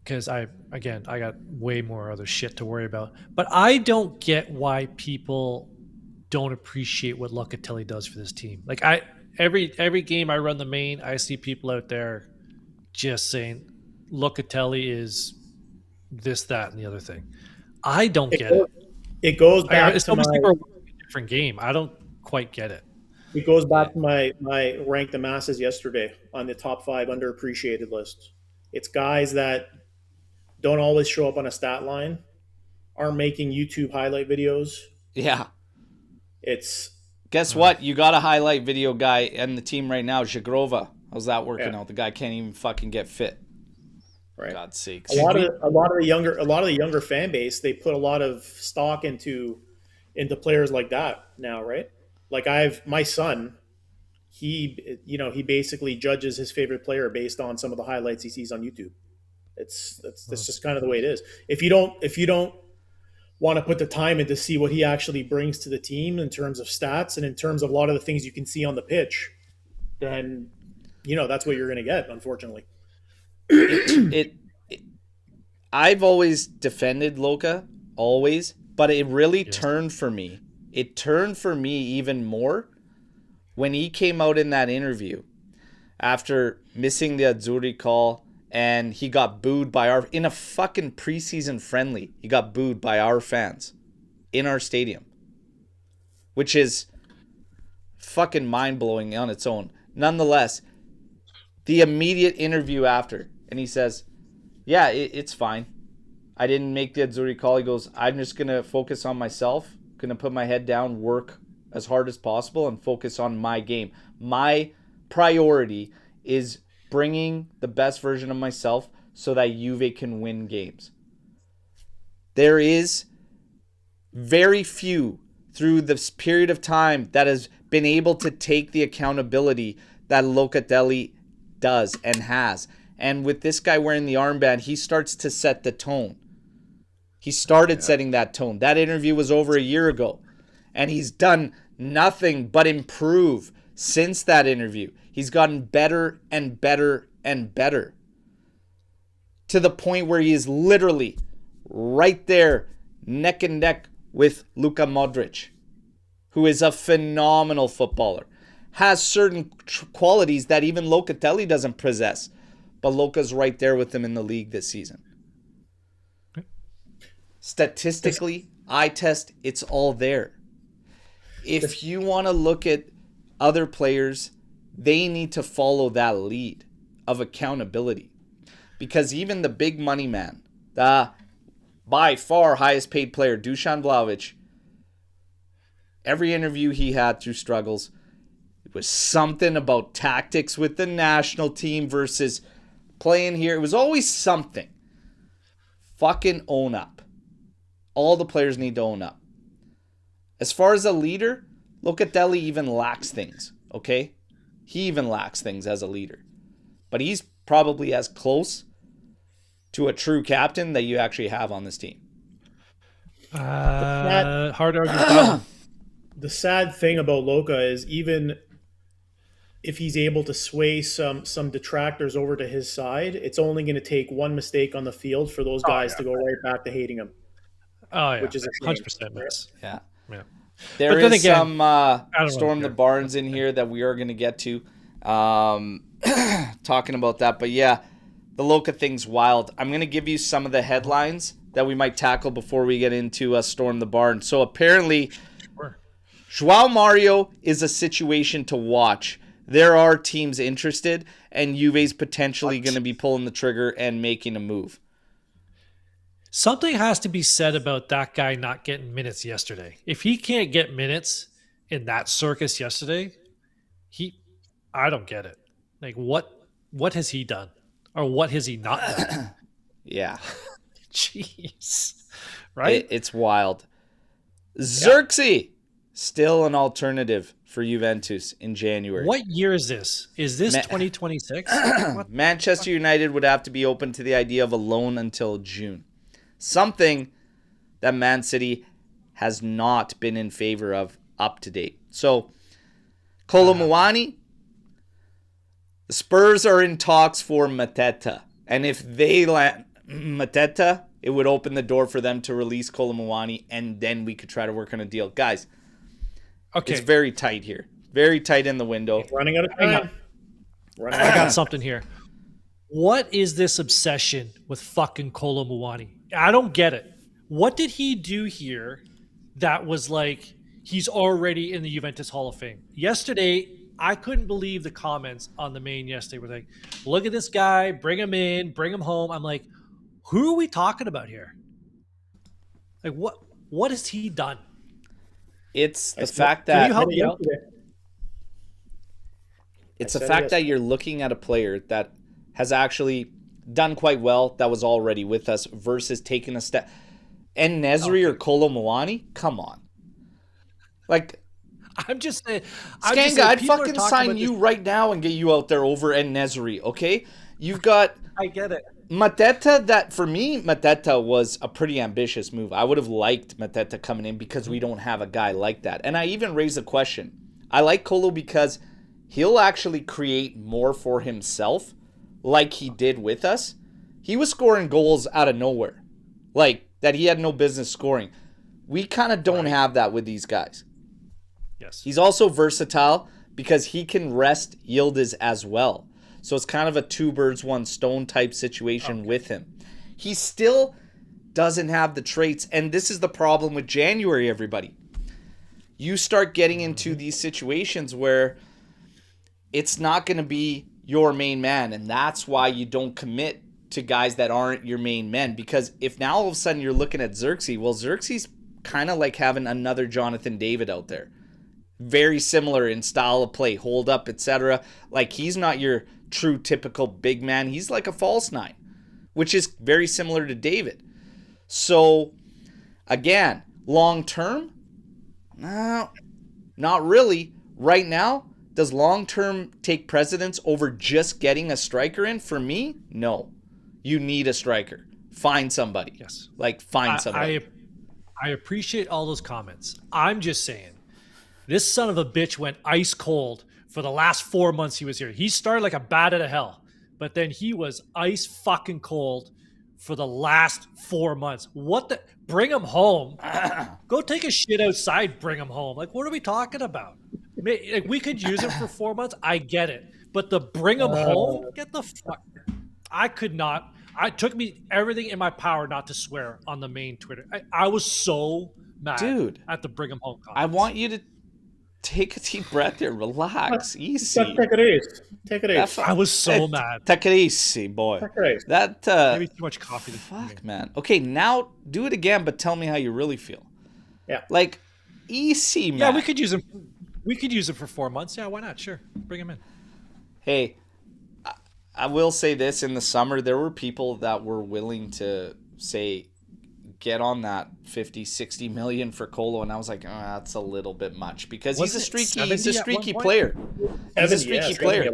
because I got way more other shit to worry about. But I don't get why people don't appreciate what Locatelli does for this team. Like every game I run the main, I see people out there just saying Locatelli is this, that, and the other thing. I don't get it. It goes back it's to almost like we're watching a different game. I don't quite get it. It goes back to my rank the masses yesterday on the top 5 underappreciated list. It's guys that don't always show up on a stat line, aren't making YouTube highlight videos. Yeah. Guess what? You got a highlight video guy in the team right now, Zhagrova. How's that working out? The guy can't even fucking get fit. Right. For God's sakes. A lot of the younger fan base, they put a lot of stock into players like that now, right? Like my son, he basically judges his favorite player based on some of the highlights he sees on YouTube. That's just kind of the way it is. If you don't want to put the time in to see what he actually brings to the team in terms of stats and in terms of a lot of the things you can see on the pitch, then that's what you're going to get, unfortunately. I've always defended Loca, always, but it really turned for me. It turned for me even more when he came out in that interview after missing the Azzurri call, and he got booed in a fucking preseason friendly. He got booed by our fans in our stadium, which is fucking mind-blowing on its own. Nonetheless, the immediate interview after, and he says, yeah, it's fine. I didn't make the Azzurri call. He goes, I'm just going to focus on myself, going to put my head down, work as hard as possible, and focus on my game. My priority is bringing the best version of myself so that Juve can win games. There is very few through this period of time that has been able to take the accountability that Locatelli does and has. And with this guy wearing the armband, he starts to set the tone. He started setting that tone. That interview was over a year ago. And he's done nothing but improve since that interview. He's gotten better and better and better. To the point where he is literally right there, neck and neck with Luka Modric, who is a phenomenal footballer. Has certain qualities that even Locatelli doesn't possess. But Luka's right there with him in the league this season. Statistically, eye test, it's all there. If you want to look at other players, they need to follow that lead of accountability. Because even the big money man, the by far highest paid player, Dusan Vlahovic, every interview he had through struggles, it was something about tactics with the national team versus playing here. It was always something. Fucking own up. All the players need to own up. As far as a leader, Locatelli even lacks things, okay? He even lacks things as a leader. But he's probably as close to a true captain that you actually have on this team. Hard to argue. The sad thing about Loca is even if he's able to sway some detractors over to his side, it's only going to take one mistake on the field for those guys to go right back to hating him. Oh, yeah. Which is a 100% miss. Yeah. Yeah. There is again, some Storm the Barns in here that we are going to get to talking about that. But yeah, the Loca thing's wild. I'm going to give you some of the headlines that we might tackle before we get into Storm the Barn. So apparently, João Mario is a situation to watch. There are teams interested, and Juve's potentially going to be pulling the trigger and making a move. Something has to be said about that guy not getting minutes yesterday. If he can't get minutes in that circus yesterday, I don't get it. Like, what has he done? Or what has he not done? Yeah. Jeez. Right? It's wild. Xerxes, still an alternative for Juventus in January. What year is this? Is this 2026? Manchester United would have to be open to the idea of a loan until June. Something that Man City has not been in favor of up to date. So, Kolo Muani, the Spurs are in talks for Mateta. And if they land Mateta, it would open the door for them to release Kolo Muani, and then we could try to work on a deal. Guys, it's very tight here. Very tight in the window. Running out of time. I got something here. What is this obsession with fucking Kolo Muani? I don't get it. What did he do here that was like he's already in the Juventus Hall of Fame? Yesterday, I couldn't believe the comments on the main yesterday were like, look at this guy, bring him in, bring him home. I'm like, who are we talking about here? Like, what has he done? It's the fact that... Can you help me out? It's the fact that you're looking at a player that has actually done quite well, that was already with us, versus taking a step. And Nesri or Kolo Muani? Come on. Like, I'm just saying. Skanga, I'd fucking sign you right now and get you out there over Nesri, okay? You've got... I get it. Mateta, that for me, Mateta was a pretty ambitious move. I would have liked Mateta coming in because we don't have a guy like that. And I even raised the question. I like Kolo because he'll actually create more for himself like he did with us. He was scoring goals out of nowhere, like that he had no business scoring. We kind of don't have that with these guys. Yes. He's also versatile because he can rest Yildiz as well. So it's kind of a two birds, one stone type situation with him. He still doesn't have the traits, and this is the problem with January, everybody. You start getting into these situations where it's not going to be your main man, and that's why you don't commit to guys that aren't your main men. Because if now all of a sudden you're looking at Xerxes, well, Xerxes kind of like having another Jonathan David out there. Very similar in style of play, hold up, etc. Like, he's not your true typical big man. He's like a false nine, which is very similar to David. So, again, long term, no, not really. Right now, does long term take precedence over just getting a striker in? For me, no. You need a striker. Find somebody. Yes. Like, find somebody. I appreciate all those comments. I'm just saying, this son of a bitch went ice cold for the last 4 months he was here. He started like a bat out of hell, but then he was ice fucking cold for the last 4 months. What the? Bring him home. Go take a shit outside, bring him home. Like, what are we talking about? Like, we could use him for 4 months. I get it. But the bring him home? Get the fuck. I could not. It took me everything in my power not to swear on the main Twitter. I was so mad at the bring him home comments. I want you to take a deep breath here. Relax. Easy. Take it easy. Take it easy. I was so mad. Take it easy, boy. Take it easy. That, maybe too much coffee. Fuck, man. Okay, now do it again, but tell me how you really feel. Yeah. Like, easy, man. Yeah, we could use him. We could use him for 4 months. Yeah, why not? Sure. Bring him in. Hey, I will say this. In the summer, there were people that were willing to say, get on that 50, 60 million for Colo, and I was like, that's a little bit much, because he's a streaky player. He's a streaky player.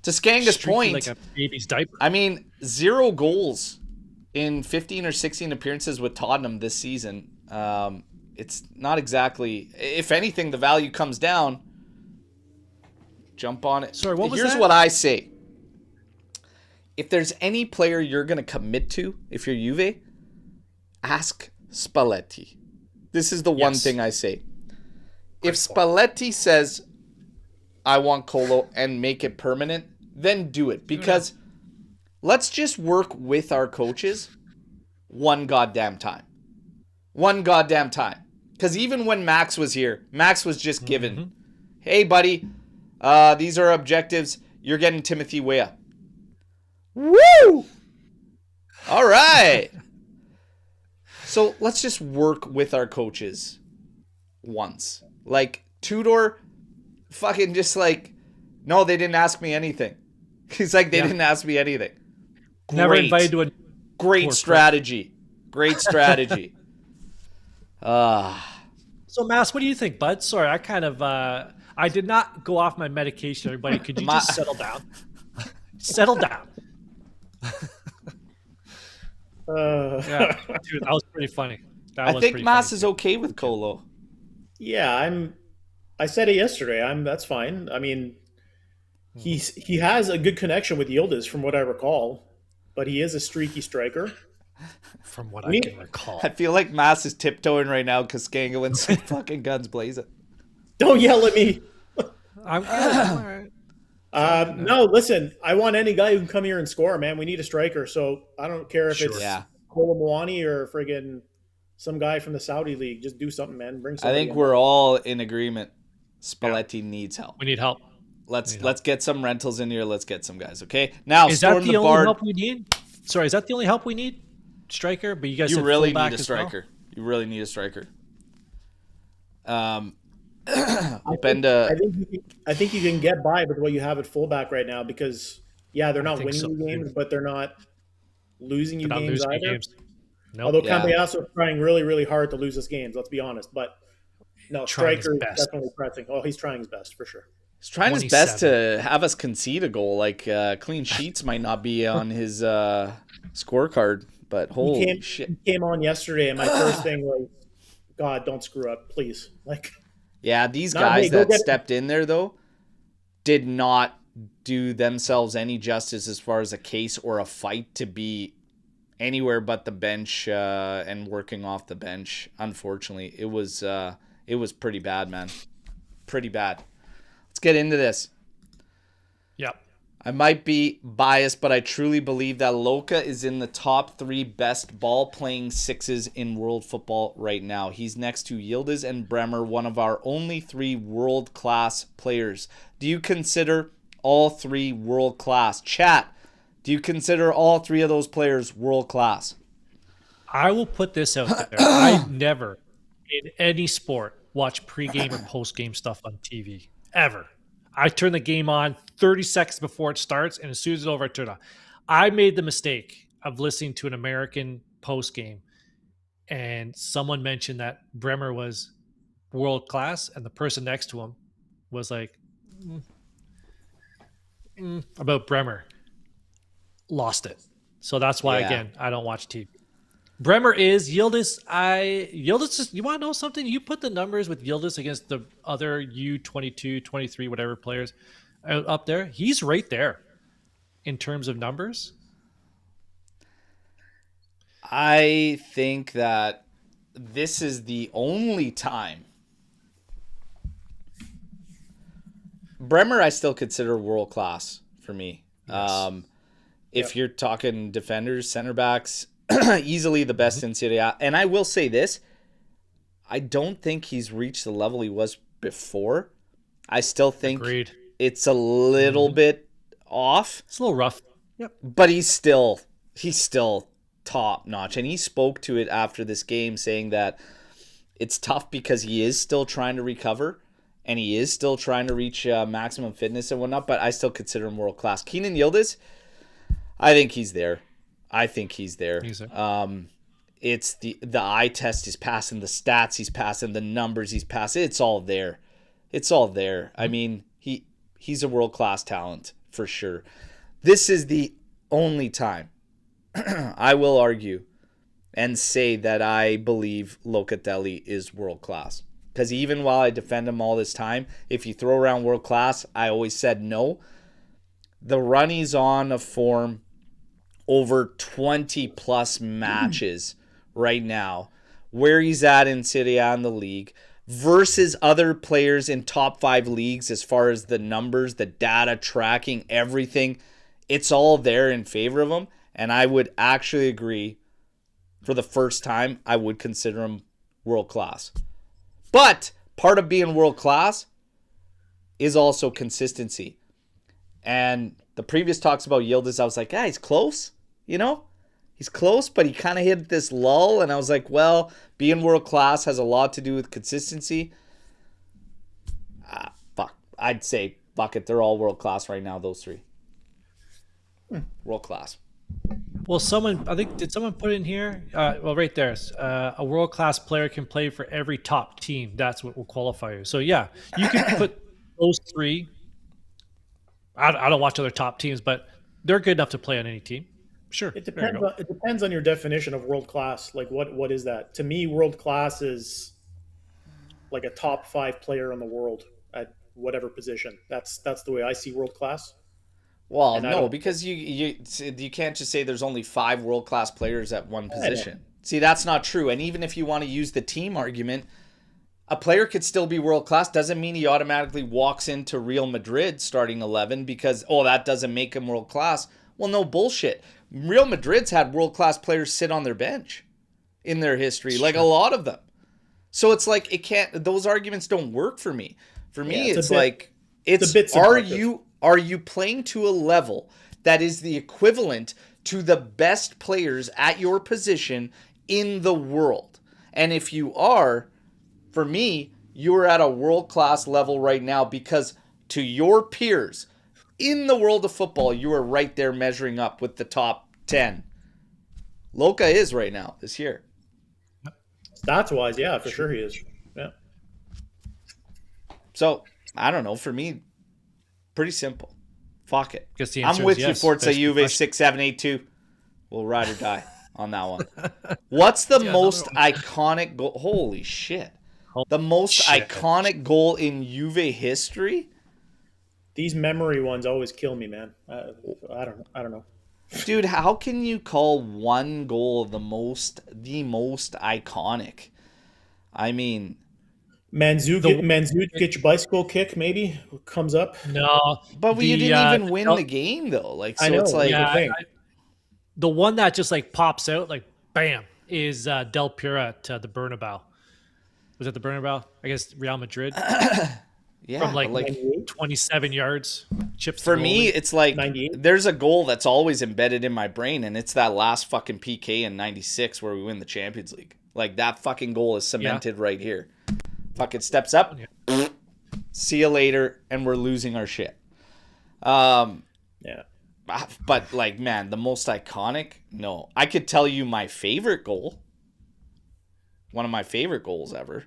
To Skanga's point, like a baby's diaper. I mean, 0 goals in 15 or 16 appearances with Tottenham this season. It's not exactly, if anything, the value comes down. Jump on it. Sorry, what was Here's that? what I say. If there's any player you're going to commit to, if you're Juve, ask Spalletti. This is the one thing I say. If Spalletti says, I want Colo, and make it permanent, then do it. Because let's just work with our coaches one goddamn time. One goddamn time. Because even when Max was here, Max was just given, hey, buddy, these are objectives. You're getting Timothy Weah. Woo! All right. So let's just work with our coaches once. Like, Tudor, fucking just like, no, they didn't ask me anything. He's like, they didn't ask me anything. Never invited to a great strategy. Great strategy. So, Mass, what do you think, bud? Sorry, I kind of, I did not go off my medication, everybody. Could you just settle down? Settle down. Yeah, dude, that was pretty funny. I think Mass is okay with Colo. Yeah, I said it yesterday. That's fine. I mean, he has a good connection with Yildiz, from what I recall, but he is a streaky striker. From what I can recall, I feel like Mass is tiptoeing right now because Skanga went so fucking guns blazing. Don't yell at me. I'm all right. No, listen, I want any guy who can come here and score, man. We need a striker, so I don't care if it's Kolo Muani or friggin' some guy from the Saudi league. Just do something, man. Bring somebody. I think we're all in agreement. Spalletti needs help. We need help. Let's get some rentals in here. Let's get some guys. Okay. Now, is that the only help we need? Sorry, is that the only help we need? Striker, but you guys. You really need a striker. You really need a striker. I think you can get by with what you have at fullback right now, because they're not winning you games, but they're not losing you games either. Nope. Although Cambiasso is trying really, really hard to lose us games, let's be honest. But no, striker is definitely pressing. Oh, he's trying his best for sure. He's trying his best to have us concede a goal. Like, clean sheets might not be on his scorecard, but holy shit. He came on yesterday, and my first thing was, God, don't screw up, please. Like, yeah, these guys that stepped in there, though, did not do themselves any justice as far as a case or a fight to be anywhere but the bench and working off the bench. Unfortunately, it was pretty bad, man. Pretty bad. Let's get into this. Yep. I might be biased, but I truly believe that Loca is in the top 3 best ball-playing sixes in world football right now. He's next to Yildiz and Bremer, one of our only 3 world-class players. Do you consider all 3 world-class? Chat, do you consider all 3 of those players world-class? I will put this out there. I never, in any sport, watch pregame or postgame stuff on TV ever. I turn the game on 30 seconds before it starts, and as soon as it's over, I turn it on. I made the mistake of listening to an American postgame, and someone mentioned that Bremer was world class, and the person next to him was like, about Bremer. Lost it. So that's why, again, I don't watch TV. Bremer is Yildiz. Yildiz, you want to know something? You put the numbers with Yildiz against the other U22, 23, whatever players up there. He's right there in terms of numbers. I think that this is the only time. Bremer, I still consider world class for me. Yes. If you're talking defenders, center backs, easily the best in Serie A. And I will say this, I don't think he's reached the level he was before. I still think it's a little bit off. It's a little rough. Yep. But he's still top notch. And he spoke to it after this game saying that it's tough because he is still trying to recover and he is still trying to reach maximum fitness and whatnot, but I still consider him world class. Kenan Yildiz, I think he's there. He's there. It's the eye test. He's passing the stats. He's passing the numbers. He's passing. It's all there. I mean, he's a world-class talent for sure. This is the only time I will argue and say that I believe Locatelli is world-class. Because even while I defend him all this time, if you throw around world-class, I always said no. The run he's on of form over 20 plus matches right now, where he's at in Serie A in the league versus other players in top 5 leagues as far as the numbers, the data, tracking, everything, it's all there in favor of him. And I would actually agree, for the first time, I would consider him world class. But part of being world class is also consistency. And the previous talks about Yildiz, I was like, he's close. He's close, but he kind of hit this lull. And I was like, well, being world class has a lot to do with consistency. I'd say, fuck it. They're all world class right now, those three. World class. Well, did someone put in here? Right there. A world class player can play for every top team. That's what will qualify you. So, yeah, you can put those three. I don't watch other top teams, but they're good enough to play on any team. Sure. It depends on your definition of world class. Like what is that? To me, world class is like a top 5 player in the world at whatever position. That's the way I see world class. Well, no, because you can't just say there's only 5 world class players at one position. See, that's not true. And even if you want to use the team argument, a player could still be world class. Doesn't mean he automatically walks into Real Madrid starting 11 because, that doesn't make him world class. Well, no bullshit. Real Madrid's had world class players sit on their bench in their history, like a lot of them. So it's like those arguments don't work for me. For me, are you playing to a level that is the equivalent to the best players at your position in the world? And if you are, for me, you're at a world-class level right now because to your peers in the world of football, you are right there measuring up with the top 10. Loca is right now this year. Stats-wise, yeah, for sure he is. Yeah. So, I don't know. For me, pretty simple. Fuck it. I'm with you, Forza Juve 6782. We'll ride or die on that one. What's the most iconic goal? Holy shit. The most iconic goal in Juve history? These memory ones always kill me, man. I don't know. Dude, how can you call one goal the most iconic? I mean, Mandzukic bicycle kick maybe comes up. No, but you didn't even win the game though. Like, so I know, it's like the one that just like pops out like bam is Del Piero at the Bernabeu. Was it the Bernabeu? I guess Real Madrid. Yeah, from like 27 yards. Chips. For me, it's like 98. There's a goal that's always embedded in my brain, and it's that last fucking PK in '96 where we win the Champions League. Like that fucking goal is cemented right here. Fucking steps up. See you later, and we're losing our shit. Yeah. But, like, man, the most iconic? No. I could tell you my favorite goal. One of my favorite goals ever.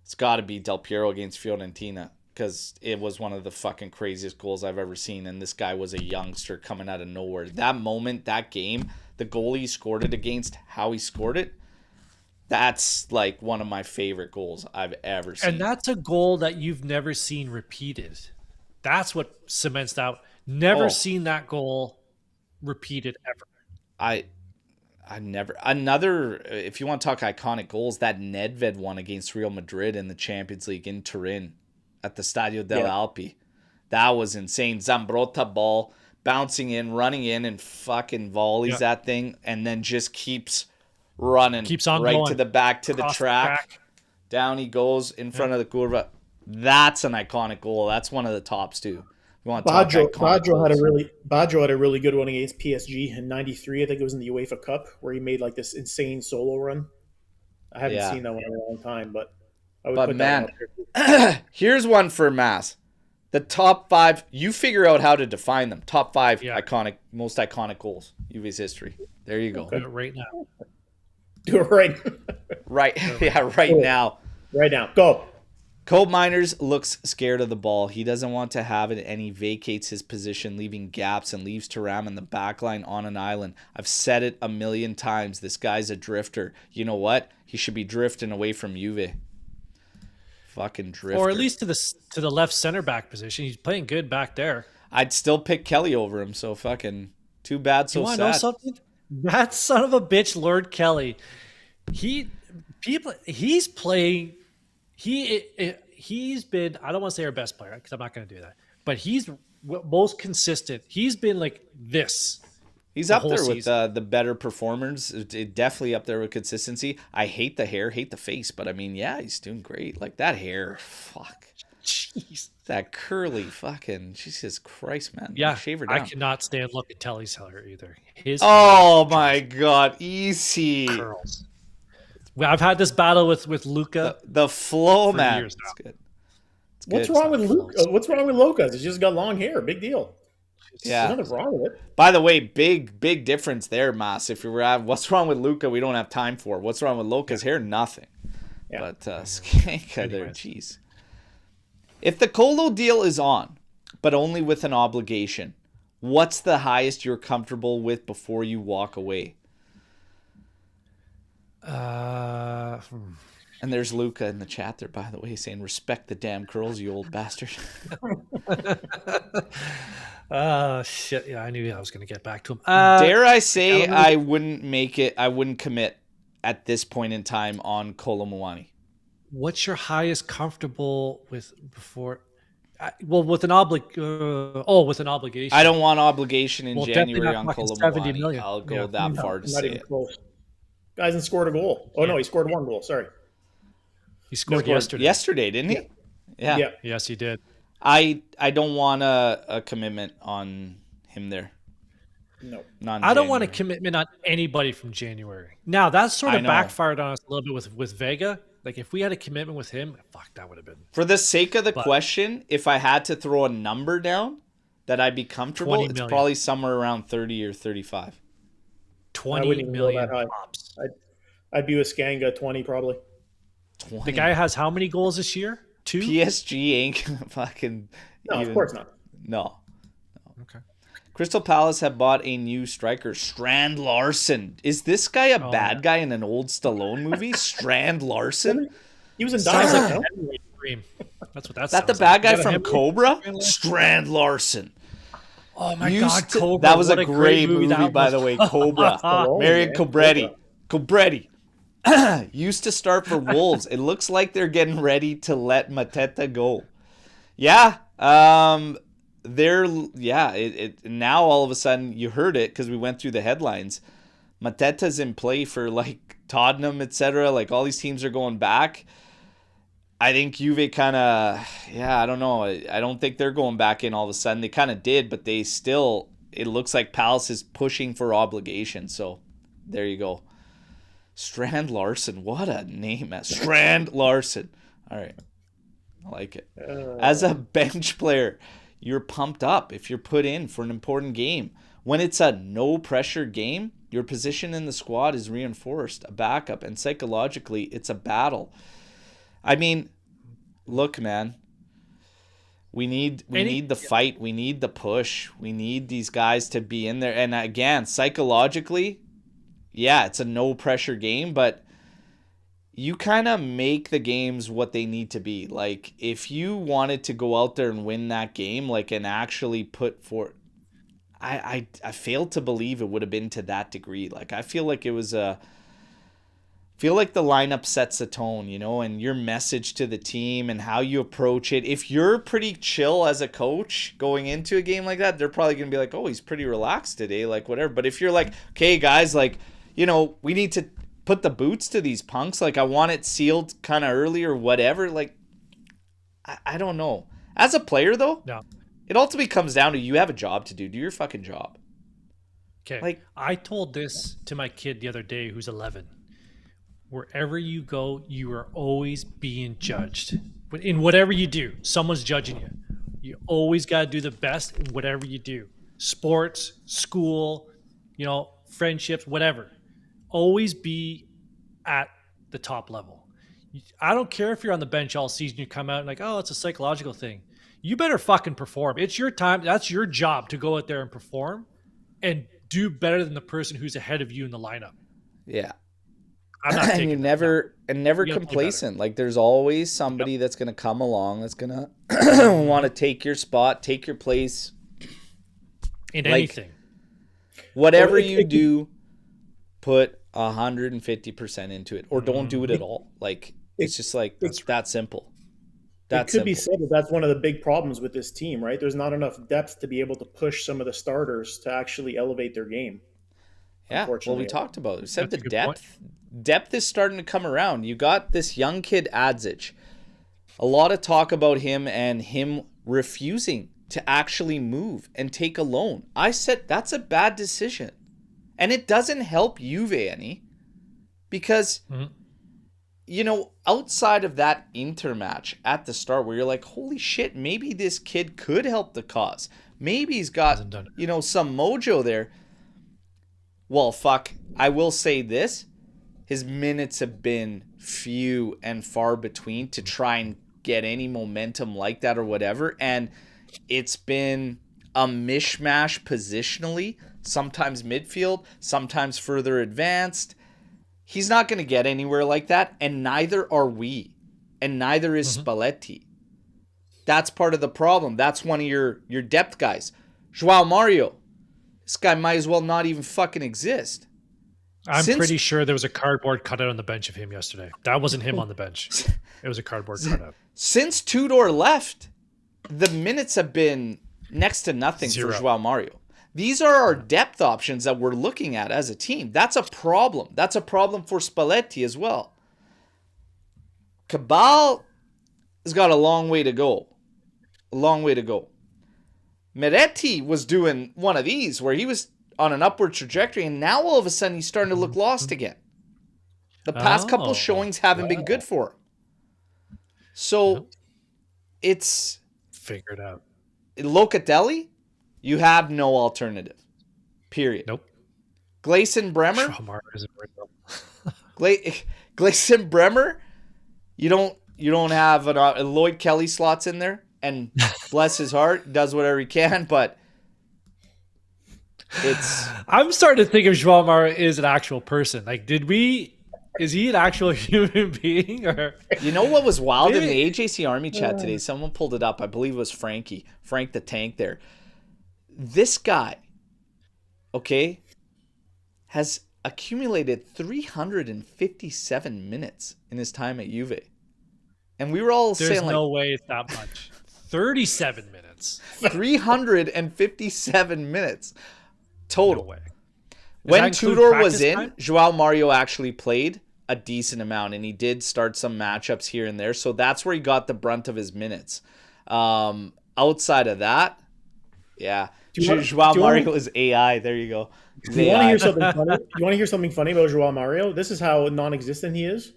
It's got to be Del Piero against Fiorentina, because it was one of the fucking craziest goals I've ever seen, and this guy was a youngster coming out of nowhere. That moment, that game, the goalie he scored it against, how he scored it, that's like one of my favorite goals I've ever seen. And that's a goal that you've never seen repeated. That's what cements that. Never seen that goal repeated ever. I never. Another, if you want to talk iconic goals, that Nedved one against Real Madrid in the Champions League in Turin at the Stadio delle Alpi. That was insane. Zambrotta ball, bouncing in, running in, and fucking volleys that thing, and then just keeps running. Keeps on right going. To the back, to the track. Down he goes in front of the curva. That's an iconic goal. That's one of the tops, too. Baggio had a really good one against PSG in '93. I think it was in the UEFA Cup, where he made like this insane solo run. I haven't seen that one in a long time, but I would put that one up there. Here's one for Mass. The top 5, you figure out how to define them. Top 5 most iconic goals, Juve's history. There you go. Do it right now. Do it right. Right. Yeah, right now. Right now. Go. Cole Miners looks scared of the ball. He doesn't want to have it, and he vacates his position, leaving gaps, and leaves Thuram in the back line on an island. I've said it a million times. This guy's a drifter. You know what? He should be drifting away from Juve. Fucking drifter. Or at least to the left center back position. He's playing good back there. I'd still pick Kelly over him, so fucking too bad, so sad. You want to know something? That son of a bitch, Lord Kelly, he's playing. He's been, I don't want to say our best player because I'm not going to do that, but he's most consistent. He's been like this. He's up there with the better performers. Definitely up there with consistency. I hate the hair, hate the face, but I mean, yeah, he's doing great. Like that hair, fuck. Jeez. That curly fucking, Jesus Christ, man. Yeah, shave her down. I cannot stand look at Telly's hair either. My God, easy. Curls. I've had this battle with Luca. The flow, man. It's good. What's wrong with Luca? What's wrong with Lucas? He's just got long hair. Big deal. Yeah. There's nothing wrong with it. By the way, big difference there, Mas. If you were at what's wrong with Luca, we don't have time for. What's wrong with Luca's hair? Nothing. Yeah. But Skanka there, jeez. If the Colo deal is on, but only with an obligation, what's the highest you're comfortable with before you walk away? And there's Luca in the chat there, by the way, saying, respect the damn curls, you old bastard. Shit. Yeah, I knew I was going to get back to him. Dare I say I wouldn't make it, I wouldn't commit at this point in time on Kolo Muani. What's your highest comfortable with before? With an obligation. I don't want obligation in January on Kolo Muani. I'll go that far to say it. Close. Guy hasn't scored a goal. Oh, no, he scored one goal. Sorry. He scored yesterday. Yesterday, didn't he? Yeah. Yes, he did. I don't want a commitment on him there. No. I don't want a commitment on anybody from January. Now, that sort of backfired on us a little bit with Vega. Like, if we had a commitment with him, fuck, that would have been. For the sake of the question, if I had to throw a number down that I'd be comfortable, it's probably somewhere around 30 or 35. 20 million tops. I'd be with Skanga 20 probably. 20. The guy has how many goals this year? 2? PSG ain't fucking. No, of course not. No. Okay. Crystal Palace have bought a new striker, Strand Larson. Is this guy a bad guy in an old Stallone movie? Strand Larson? He was in Dynamite. That's what that's. That the bad guy from Cobra? Strand Larson. Oh my God, Cobra. That was a great movie by the way, Cobra. Marion Cobretti. Cobretti. Used to start for Wolves. It looks like they're getting ready to let Mateta go. Yeah. Now all of a sudden you heard it because we went through the headlines. Mateta's in play for like Tottenham, etc. Like all these teams are going back. I think Juve kind of, I don't know. I don't think they're going back in all of a sudden. They kind of did, but they still, it looks like Palace is pushing for obligation. So there you go. Strand Larson. What a name. Strand Larson. All right. I like it. As a bench player, you're pumped up if you're put in for an important game. When it's a no-pressure game, your position in the squad is reinforced, a backup, and psychologically, it's a battle. I mean, look, man. We need the fight. We need the push. We need these guys to be in there. And again, psychologically, yeah, it's a no-pressure game, but you kind of make the games what they need to be. Like, if you wanted to go out there and win that game, like, and actually put forth, I failed to believe it would have been to that degree. Like, I feel like it was feel like the lineup sets the tone, you know, and your message to the team and how you approach it. If you're pretty chill as a coach going into a game like that, they're probably going to be like, oh, he's pretty relaxed today, like whatever. But if you're like, okay, guys, like, you know, we need to put the boots to these punks. Like, I want it sealed kind of early or whatever. Like, I don't know. As a player, though, No. it ultimately comes down to you have a job to do. Do your fucking job. Okay. Like, I told this to my kid the other day who's 11. Wherever you go, you are always being judged. But in whatever you do, someone's judging you. You always got to do the best in whatever you do. Sports, school, you know, friendships, whatever. Always be at the top level. I don't care if you're on the bench all season, you come out and like, oh, it's a psychological thing. You better fucking perform. It's your time. That's your job to go out there and perform and do better than the person who's ahead of you in the lineup. yeah. I'm not taking and that. never You gotta play complacent. Like, there's always somebody that's going to come along that's going to want to take your spot, take your place. In Like, anything. Whatever you do, put 150% into it, or don't do it at all. Like, it's just like it's that simple. It could be said that that's one of the big problems with this team, right? There's not enough depth to be able to push some of the starters to actually elevate their game. Yeah, well, Unfortunately. we talked about it. We said That's the a good point. depth is starting to come around. You got this young kid, Adzic. A lot of talk about him and him refusing to actually move and take a loan. I said that's a bad decision. And it doesn't help Juve any because, you know, outside of that Inter match at the start where you're like, holy shit, maybe this kid could help the cause. Maybe he's got, you know, some mojo there. Well, fuck, I will say this. His minutes have been few and far between to try and get any momentum like that or whatever. And it's been a mishmash positionally, sometimes midfield, sometimes further advanced. He's not going to get anywhere like that, and neither are we. And neither is Spalletti. That's part of the problem. That's one of your depth guys. João Mario. This guy might as well not even fucking exist. I'm pretty sure there was a cardboard cutout on the bench of him yesterday. That wasn't him on the bench. It was a cardboard cutout. Since Tudor left, the minutes have been next to nothing Zero. for João Mario. These are our depth options that we're looking at as a team. That's a problem. That's a problem for Spalletti as well. Cabal has got a long way to go. A long way to go. Meretti was doing one of these where he was on an upward trajectory, and now all of a sudden he's starting to look lost again. The past couple showings haven't been good for him. So it's figured out. Locatelli, you have no alternative. Period. Nope. Gleison Bremer. Gleison Bremer, you don't have an Lloyd Kelly slots in there. And bless his heart, does whatever he can, but it's... I'm starting to think if João Mario is an actual person. Like, is he an actual human being? Or you know what was wild in the AJC Army chat today? Someone pulled it up. I believe it was Frank the Tank there. This guy, okay, has accumulated 357 minutes in his time at Juve. And we were all saying, like... There's no way it's that much. 37 minutes. 357 minutes total. No way. When Tudor was in, João Mario actually played a decent amount, and he did start some matchups here and there. So that's where he got the brunt of his minutes. Outside of that, yeah. João Mario is AI. There you go. You want to hear something funny? You want to hear something funny about João Mario? This is how non-existent he is.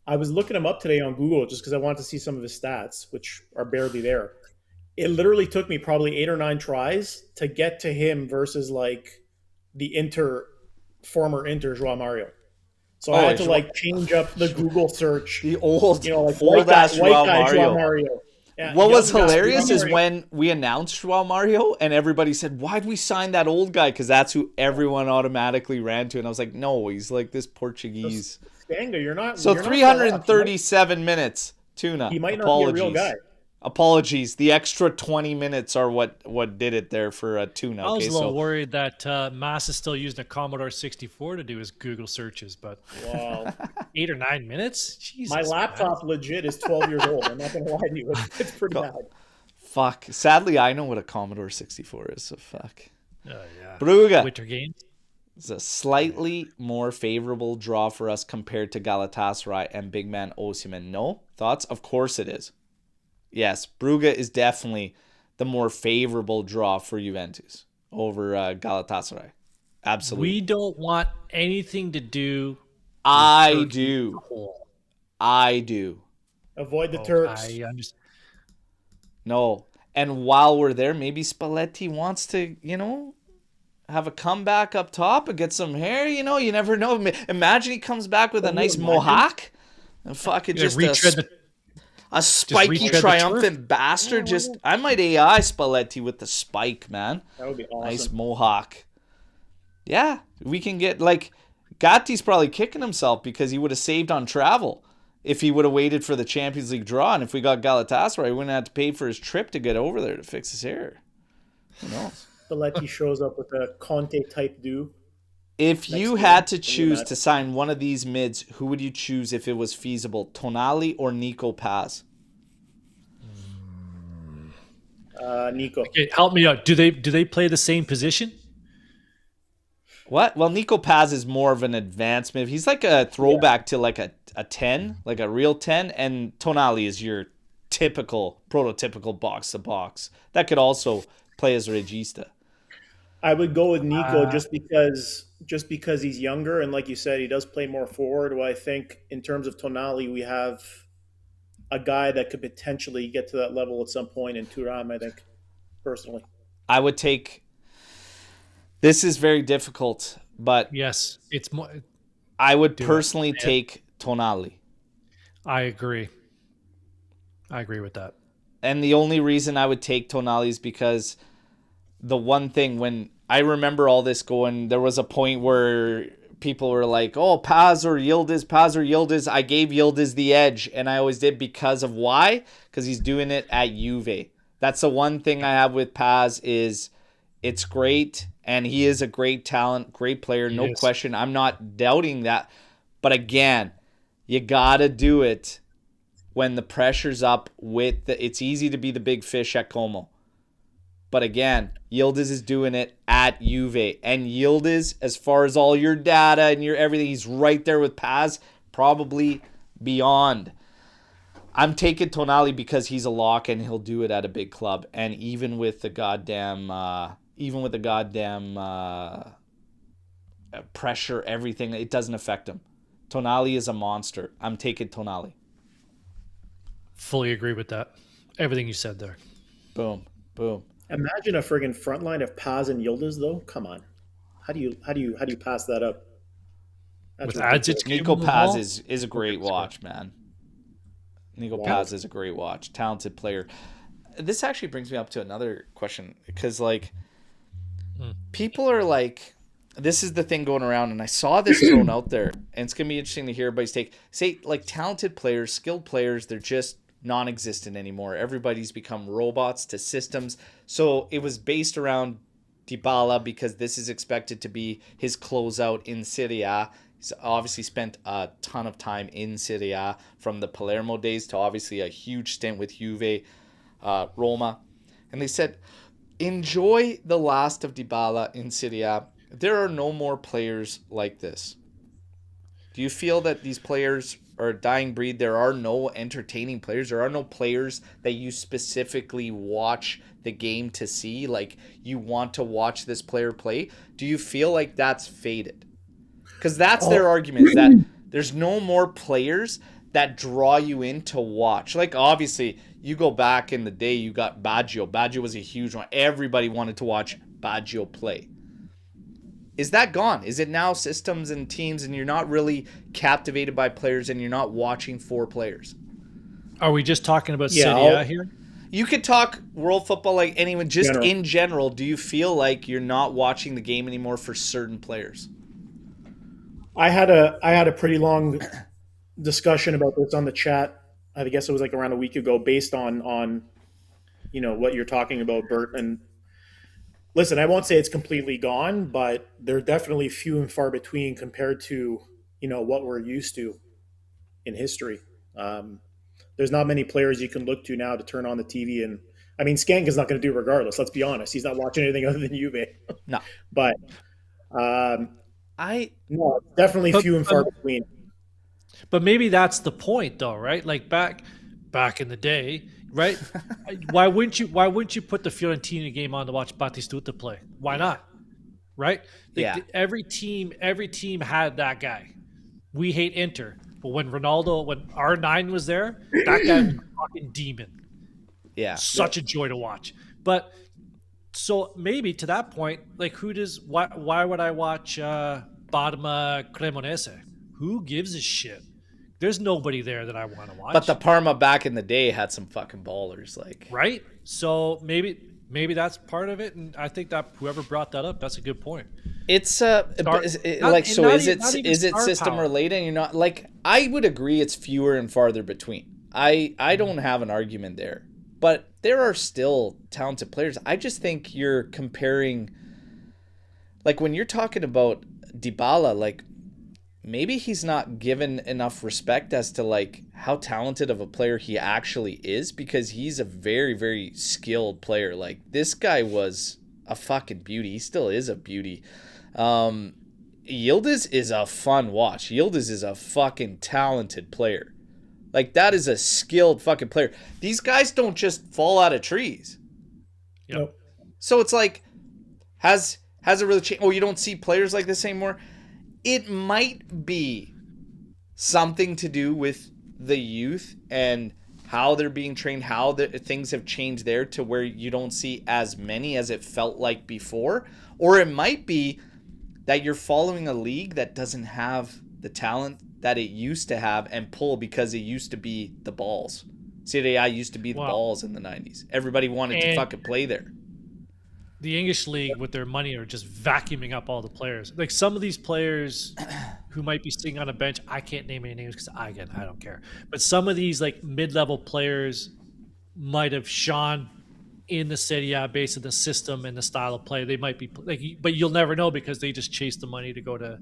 I was looking him up today on Google just because I wanted to see some of his stats, which are barely there. It literally took me probably 8 or 9 tries to get to him versus like the former Inter Joao Mario. So I had to like change up the Google search. The old, like old ass white guy Joao Mario. Yeah, what was hilarious is when we announced Joao Mario and everybody said, why'd we sign that old guy? Because that's who everyone automatically ran to. And I was like, no, he's like this Portuguese. Stanga, you're not. So you're 337 minutes, Tuna. He might not be a real guy. Apologies. The extra 20 minutes are what did it there for Tuna. I was a little worried that Mass is still using a Commodore 64 to do his Google searches, but wow, 8 or 9 minutes? Jesus, my laptop legit is 12 years old. I'm not going to lie to you. It's pretty bad. Fuck. Sadly, I know what a Commodore 64 is, so fuck. Yeah. Brugge. Winter Games. It's a slightly more favorable draw for us compared to Galatasaray and big man Osimhen. No? Thoughts? Of course it is. Yes, Brugge is definitely the more favorable draw for Juventus over Galatasaray. Absolutely. We don't want anything to do. I do. Avoid the Turks. I understand. No. And while we're there, maybe Spalletti wants to, have a comeback up top and get some hair. You never know. Imagine he comes back with a nice mohawk and fucking just a spiky, triumphant bastard. I might AI Spalletti with the spike, man. That would be awesome. Nice mohawk. Yeah, we can get, Gatti's probably kicking himself because he would have saved on travel if he would have waited for the Champions League draw. And if we got Galatasaray, we wouldn't have to pay for his trip to get over there to fix his hair. Who knows? Spalletti shows up with a Conte-type do. If you had to choose to sign one of these mids, who would you choose if it was feasible? Tonali or Nico Paz? Nico. Okay, help me out. Do they play the same position? What? Well, Nico Paz is more of an advanced mid. He's like a throwback to like a 10, like a real 10, and Tonali is your prototypical box to box. That could also play as regista. I would go with Nico just because he's younger, and like you said, he does play more forward. Well, I think in terms of Tonali, we have a guy that could potentially get to that level at some point in Thuram, I think, personally. I would take... This is very difficult, but... Yes, it's more... I would personally take Tonali. I agree with that. And the only reason I would take Tonali is because... The one thing, when I remember all this going, there was a point where people were like, oh, Paz or Yildiz. I gave Yildiz the edge, and I always did because of why? Because he's doing it at Juve. That's the one thing I have with Paz is it's great, and he is a great talent, great player, no question. I'm not doubting that. But again, you got to do it when the pressure's up it's easy to be the big fish at Como. But again, Yildiz is doing it at Juve. And Yildiz, as far as all your data and your everything, he's right there with Paz, probably beyond. I'm taking Tonali because he's a lock and he'll do it at a big club. And even with the goddamn pressure, everything, it doesn't affect him. Tonali is a monster. I'm taking Tonali. Fully agree with that. Everything you said there. Boom. Imagine a friggin' front line of Paz and Yildiz, though. Come on, how do you pass that up? Nico Paz is a great watch, man. Nico Paz is a great watch, talented player. This actually brings me up to another question because people are like, this is the thing going around, and I saw this thrown out there, and it's gonna be interesting to hear everybody's take. Say talented players, skilled players, they're just non-existent anymore. Everybody's become robots to systems. So it was based around Dybala because this is expected to be his closeout in Serie A. He's obviously spent a ton of time in Serie A from the Palermo days to obviously a huge stint with Juve, Roma. And they said, enjoy the last of Dybala in Serie A. There are no more players like this. Do you feel that these players are a dying breed? There are no entertaining players. There are no players that you specifically watch the game to see. Like, you want to watch this player play. Do you feel like that's faded? Because that's their argument, is that there's no more players that draw you in to watch? Like, obviously, you go back in the day, you got Baggio. Baggio was a huge one. Everybody wanted to watch Baggio play. Is that gone? Is it now systems and teams and you're not really captivated by players and you're not watching for players? Are we just talking about Serie A here? You could talk world football like anyone. Just in general, do you feel like you're not watching the game anymore for certain players? I had a pretty long discussion about this on the chat. I guess it was like around a week ago, based on what you're talking about, Bert. And listen, I won't say it's completely gone, but they're definitely few and far between compared to what we're used to in history. There's not many players you can look to now to turn on the TV, and I mean, Skank is not going to do regardless. Let's be honest; he's not watching anything other than Juve. No, but definitely few and far between. But maybe that's the point, though, right? Like back in the day, right? Why wouldn't you put the Fiorentina game on to watch Batistuta play? Why not? Right? Every team had that guy. We hate Inter, but when R9 was there, that guy was a fucking demon. Yeah, such a joy to watch. But so maybe to that point, like why would I watch Parma Cremonese? Who gives a shit? There's nobody there that I want to watch. But the Parma back in the day had some fucking ballers, like, right? So maybe that's part of it, and I think that whoever brought that up, that's a good point. It's is it system related? And you're not like, I would agree it's fewer and farther between. I don't have an argument there, but there are still talented players. I just think you're comparing, like when you're talking about Dybala, like maybe he's not given enough respect as to like how talented of a player he actually is, because he's a very, very skilled player. Like this guy was a fucking beauty. He still is a beauty. Yildiz is a fun watch. Yildiz is a fucking talented player. Like that is a skilled fucking player. These guys don't just fall out of trees. Yep. Nope. So it's like, has it really changed? Oh, you don't see players like this anymore? It might be something to do with the youth and how they're being trained, how things have changed there to where you don't see as many as it felt like before. Or it might be that you're following a league that doesn't have the talent that it used to have and pull because it used to be the balls. Serie A used to be the balls in the 90s. Everybody wanted to fucking play there. The English league with their money are just vacuuming up all the players. Like some of these players who might be sitting on a bench, I can't name any names because I don't care. But some of these like mid-level players might have shone in the Serie A based on the system and the style of play. They might be like, but you'll never know because they just chase the money to go to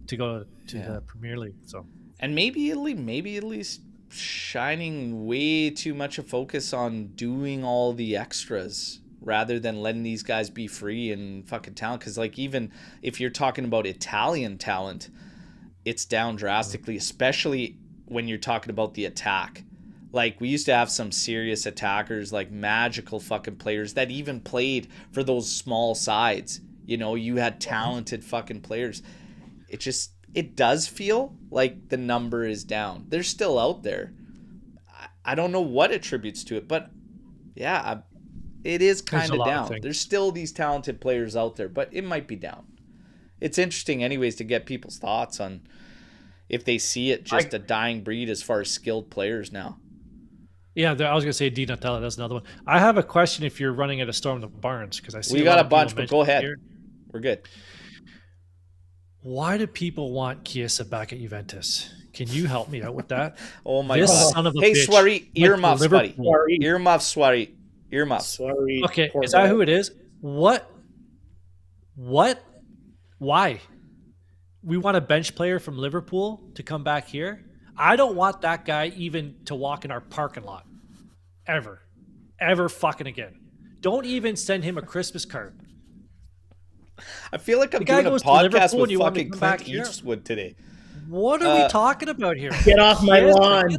the Premier League. So, and maybe Italy's shining way too much a focus on doing all the extras rather than letting these guys be free and fucking talent. Because like even if you're talking about Italian talent, it's down drastically, especially when you're talking about the attack. Like we used to have some serious attackers, like magical fucking players that even played for those small sides. You know, you had talented fucking players. It does feel like the number is down. They're still out there. I don't know what attributes to it, but yeah, it is kind of down. There's still these talented players out there, but it might be down. It's interesting anyways to get people's thoughts on if they see it just a dying breed as far as skilled players now. Yeah, I was going to say Di Natale. That's another one. I have a question if you're running at a Storm the Barns, because I see we got a bunch, but go ahead. Here. We're good. Why do people want Chiesa back at Juventus? Can you help me out with that? Oh my God. Son of a bitch. Soiree, earmuffs, buddy. Earmuffs, Soiree. Earmuffs. Okay, is that who it is? What? Why? We want a bench player from Liverpool to come back here? I don't want that guy even to walk in our parking lot. Ever fucking again. Don't even send him a Christmas card. I feel like I'm doing a podcast with fucking Clint Eastwood today. What are we talking about here? Get off my lawn.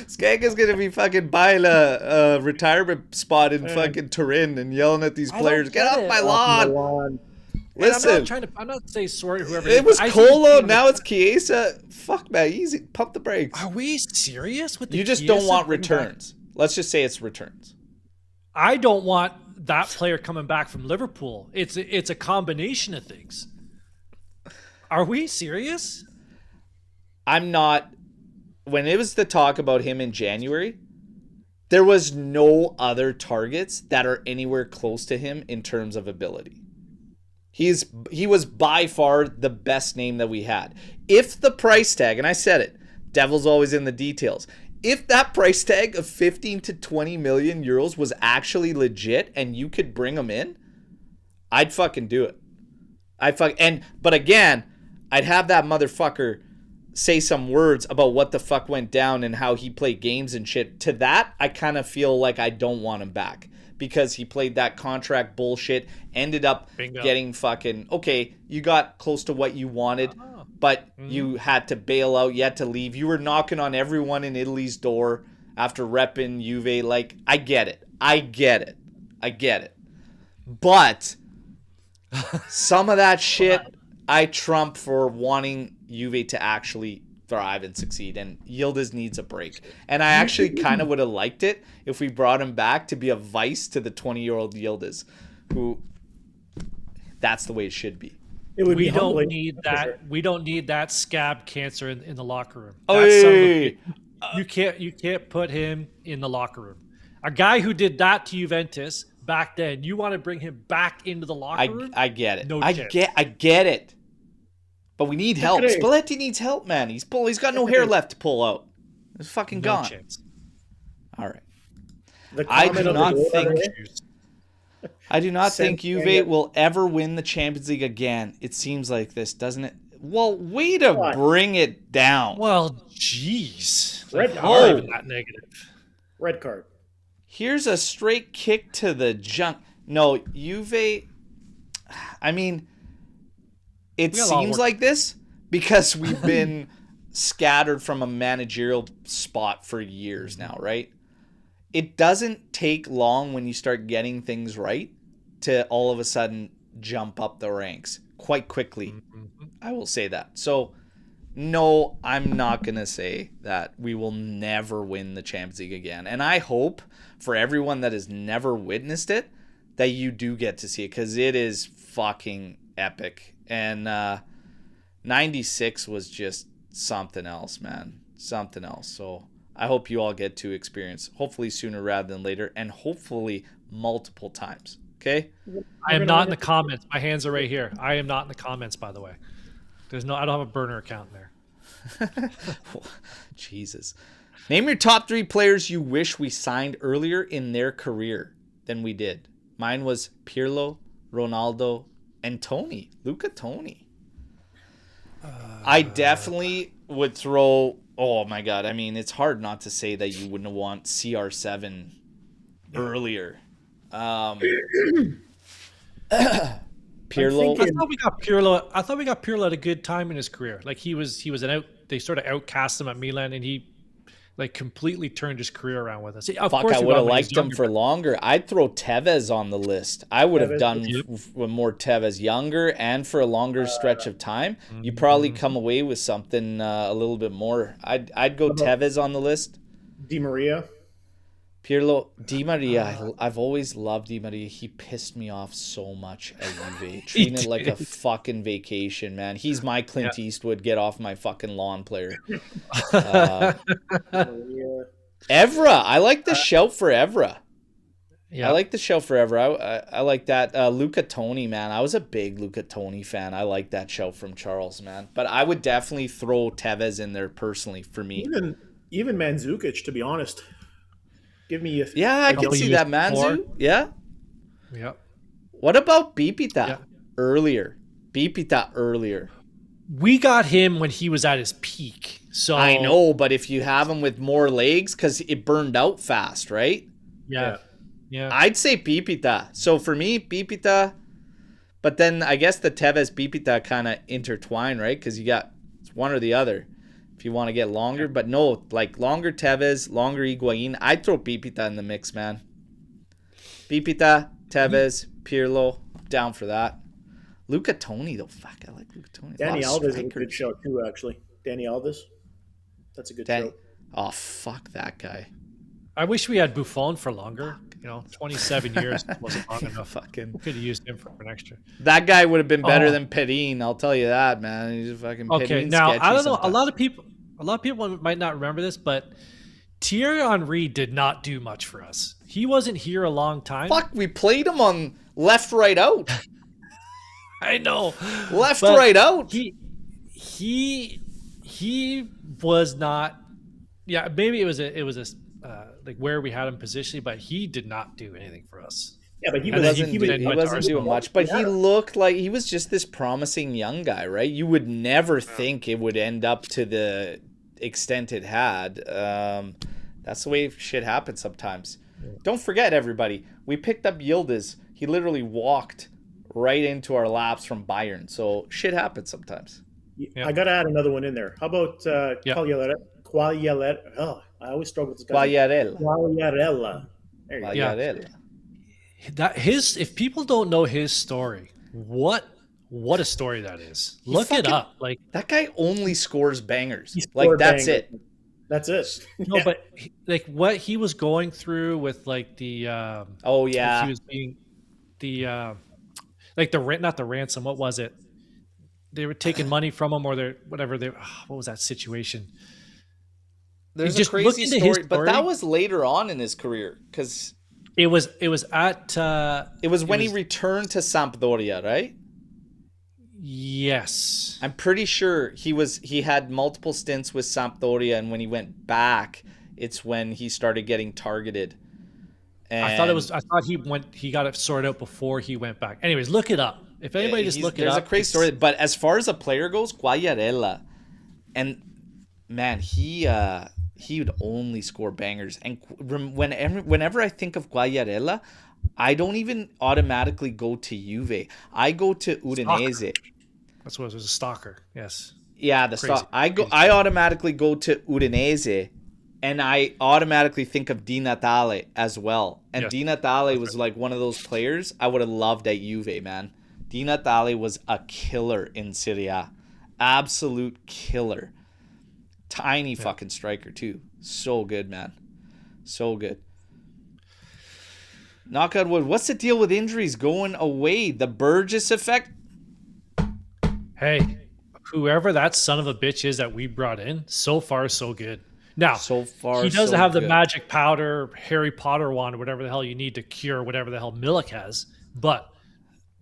Skank is going to be fucking buying a retirement spot in fucking Turin and yelling at these players, get off my lawn. Listen, I'm not saying sorry to whoever. It was Colo, now it's Chiesa. Fuck, man, easy. Pump the brakes. Are we serious with the You just Chiesa don't want returns. Let's just say it's returns. I don't want that player coming back from Liverpool. It's a combination of things. Are we serious? I'm not. When it was the talk about him in January, there was no other targets that are anywhere close to him in terms of ability. He was by far the best name that we had. If the price tag, and I said it, devil's always in the details. If that price tag of 15 to 20 million euros was actually legit and you could bring him in, I'd fucking do it. But again, I'd have that motherfucker say some words about what the fuck went down and how he played games and shit. To that, I kind of feel like I don't want him back. Because he played that contract bullshit, ended up getting fucking, okay, you got close to what you wanted, but you had to bail out, you had to leave. You were knocking on everyone in Italy's door after repping Juve. Like, I get it. But some of that shit, I trump for wanting Juve to actually thrive and succeed, and Yildiz needs a break. And I actually kind of would have liked it if we brought him back to be a vice to the 20-year-old Yildiz, who that's the way it should be. We don't need that. Sure. We don't need that scab cancer in the locker room. You can't put him in the locker room. A guy who did that to Juventus back then, you want to bring him back into the locker room? I get it. No I get it. But we need help. Spalletti needs help, man. He's got no hair left to pull out. It's fucking gone. Chance. All right. I do not think Juve will ever win the Champions League again. It seems like this, doesn't it? Well, way to bring it down. Well, jeez. Red card. That negative. Red card. Here's a straight kick to the junk. No, Juve, I mean, it seems like this because we've been scattered from a managerial spot for years now, right? It doesn't take long when you start getting things right to all of a sudden jump up the ranks quite quickly. I will say that. So, no, I'm not going to say that we will never win the Champions League again. And I hope for everyone that has never witnessed it that you do get to see it because it is fucking epic. And 96 was just something else, man. Something else. So I hope you all get to experience, hopefully sooner rather than later, and hopefully multiple times. Okay? I am not in the comments. My hands are right here. I am not in the comments, by the way. I don't have a burner account there. Jesus. Name your top 3 players you wish we signed earlier in their career than we did. Mine was Pirlo, Ronaldo, and Tony. Luca Toni. I definitely would throw... Oh, my God. I mean, it's hard not to say that you wouldn't want CR7 earlier. Pirlo. I thought we got Pirlo at a good time in his career. Like he was they sort of outcast him at Milan, and he like completely turned his career around with us. I would have liked him for longer. I'd throw Tevez on the list. I would have done more Tevez younger and for a longer stretch of time. You probably come away with something a little bit more. I'd go Tevez on the list. Di Maria. Pirlo, Di Maria. I've always loved Di Maria. He pissed me off so much at Juve. Treating it like a fucking vacation, man. He's my Clint Eastwood. Get off my fucking lawn player. Evra. I like the shout for Evra. Yeah. I like the shout for Evra. I like that. Luca Toni, man. I was a big Luca Toni fan. I like that shout from Charles, man. But I would definitely throw Tevez in there personally for me. Even Mandzukic, to be honest. Give me I can see that, Manzu. Yeah. Yep. What about Bipita earlier? Bipita earlier. We got him when he was at his peak. So I know, but if you have him with more legs, because it burned out fast, right? Yeah. I'd say Bipita. So for me, Bipita, but then I guess the Tevez Bipita kind of intertwine, right? Because it's one or the other. If you want to get longer, but no, like longer Tevez, longer Higuain. I'd throw Bipita in the mix, man. Bipita, Tevez, Pirlo, down for that. Luca Toni, though. Fuck, I like Luca Toni. Danny Alves is a good show, too, actually. Danny Alves. That's a good show. Oh, fuck that guy. I wish we had Buffon for longer. 27 years wasn't long enough. We could have used him for an extra. That guy would have been better than Perrin. I'll tell you that, man. He's a fucking okay. Now I don't know. A lot of people might not remember this, but Thierry Henry did not do much for us. He wasn't here a long time. Fuck, we played him on left, right, out. I know. Left, right, out. He was not. Yeah, maybe it was a like where we had him positionally, but he did not do anything for us. Yeah, but he wasn't doing much. But he looked like he was just this promising young guy, right? You would never think it would end up to the extent it had. That's the way shit happens sometimes. Don't forget, everybody, we picked up Yildiz. He literally walked right into our laps from Bayern. So shit happens sometimes. Yeah. I got to add another one in there. How about Quagliarella? Oh, I always struggle with this guy. Quagliarella. There you go. Quagliarella. If people don't know his story, what a story that is. Look it up. Like that guy only scores bangers. That's it. That's it. No, but like what he was going through with like the he was being the like not the ransom. What was it? They were taking money from him, or what was that situation? There's a crazy story, but that was later on in his career because it was when he returned to Sampdoria, right? Yes. I'm pretty sure he had multiple stints with Sampdoria, and when he went back, it's when he started getting targeted. And I thought he got it sorted out before he went back. Anyways, look it up. If anybody just look it up. There's a crazy story, but as far as a player goes, Quagliarella, and man, he would only score bangers. And whenever I think of Quagliarella, I don't even automatically go to Juve. I go to Udinese. That's what it was, a stalker. Yes. Yeah, the stalker. I automatically go to Udinese, and I automatically think of Di Natale as well. And Di Natale was like one of those players I would have loved at Juve, man. Di Natale was a killer in Serie A. Absolute killer. Tiny fucking striker too. So good, man. So good. Knock on wood. What's the deal with injuries going away? The Burgess effect? Hey, whoever that son of a bitch is that we brought in, so far so good. Now, so far he doesn't have the magic powder, Harry Potter wand, or whatever the hell you need to cure whatever the hell Milik has, but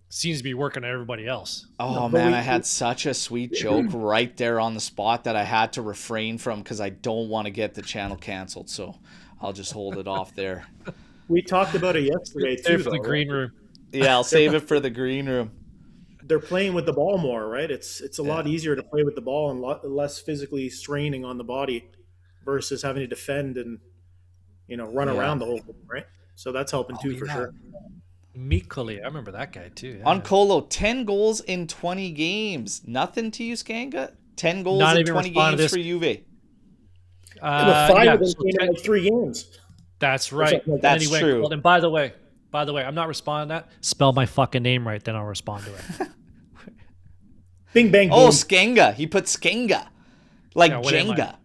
seems to be working on everybody else. Oh, man, I had such a sweet joke right there on the spot that I had to refrain from because I don't want to get the channel canceled, so I'll just hold it off there. We talked about it yesterday, too. For the green room. Yeah, I'll save it for the green room. They're playing with the ball more, right? It's a lot easier to play with the ball and less physically straining on the body versus having to defend and run around the whole thing, right? So that's helping too, for sure. Mikoli, I remember that guy too. Yeah. On Colo, 10 goals in 20 games. Nothing to you, Skanga? 10 goals in 20 games for Juve. 5 of them came in like 3 games. That's right. That's true. And by the way, I'm not responding to that. Spell my fucking name right, then I'll respond to it. Bing, bang, boom. Oh, Skenga. He put Skenga. Like Jenga.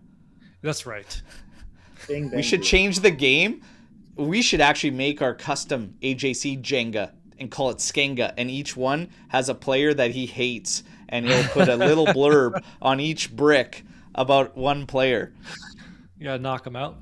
That's right. Bing, bang, we should change the game. We should actually make our custom AJC Jenga and call it Skenga. And each one has a player that he hates. And he'll put a little blurb on each brick about one player. You gotta knock him out.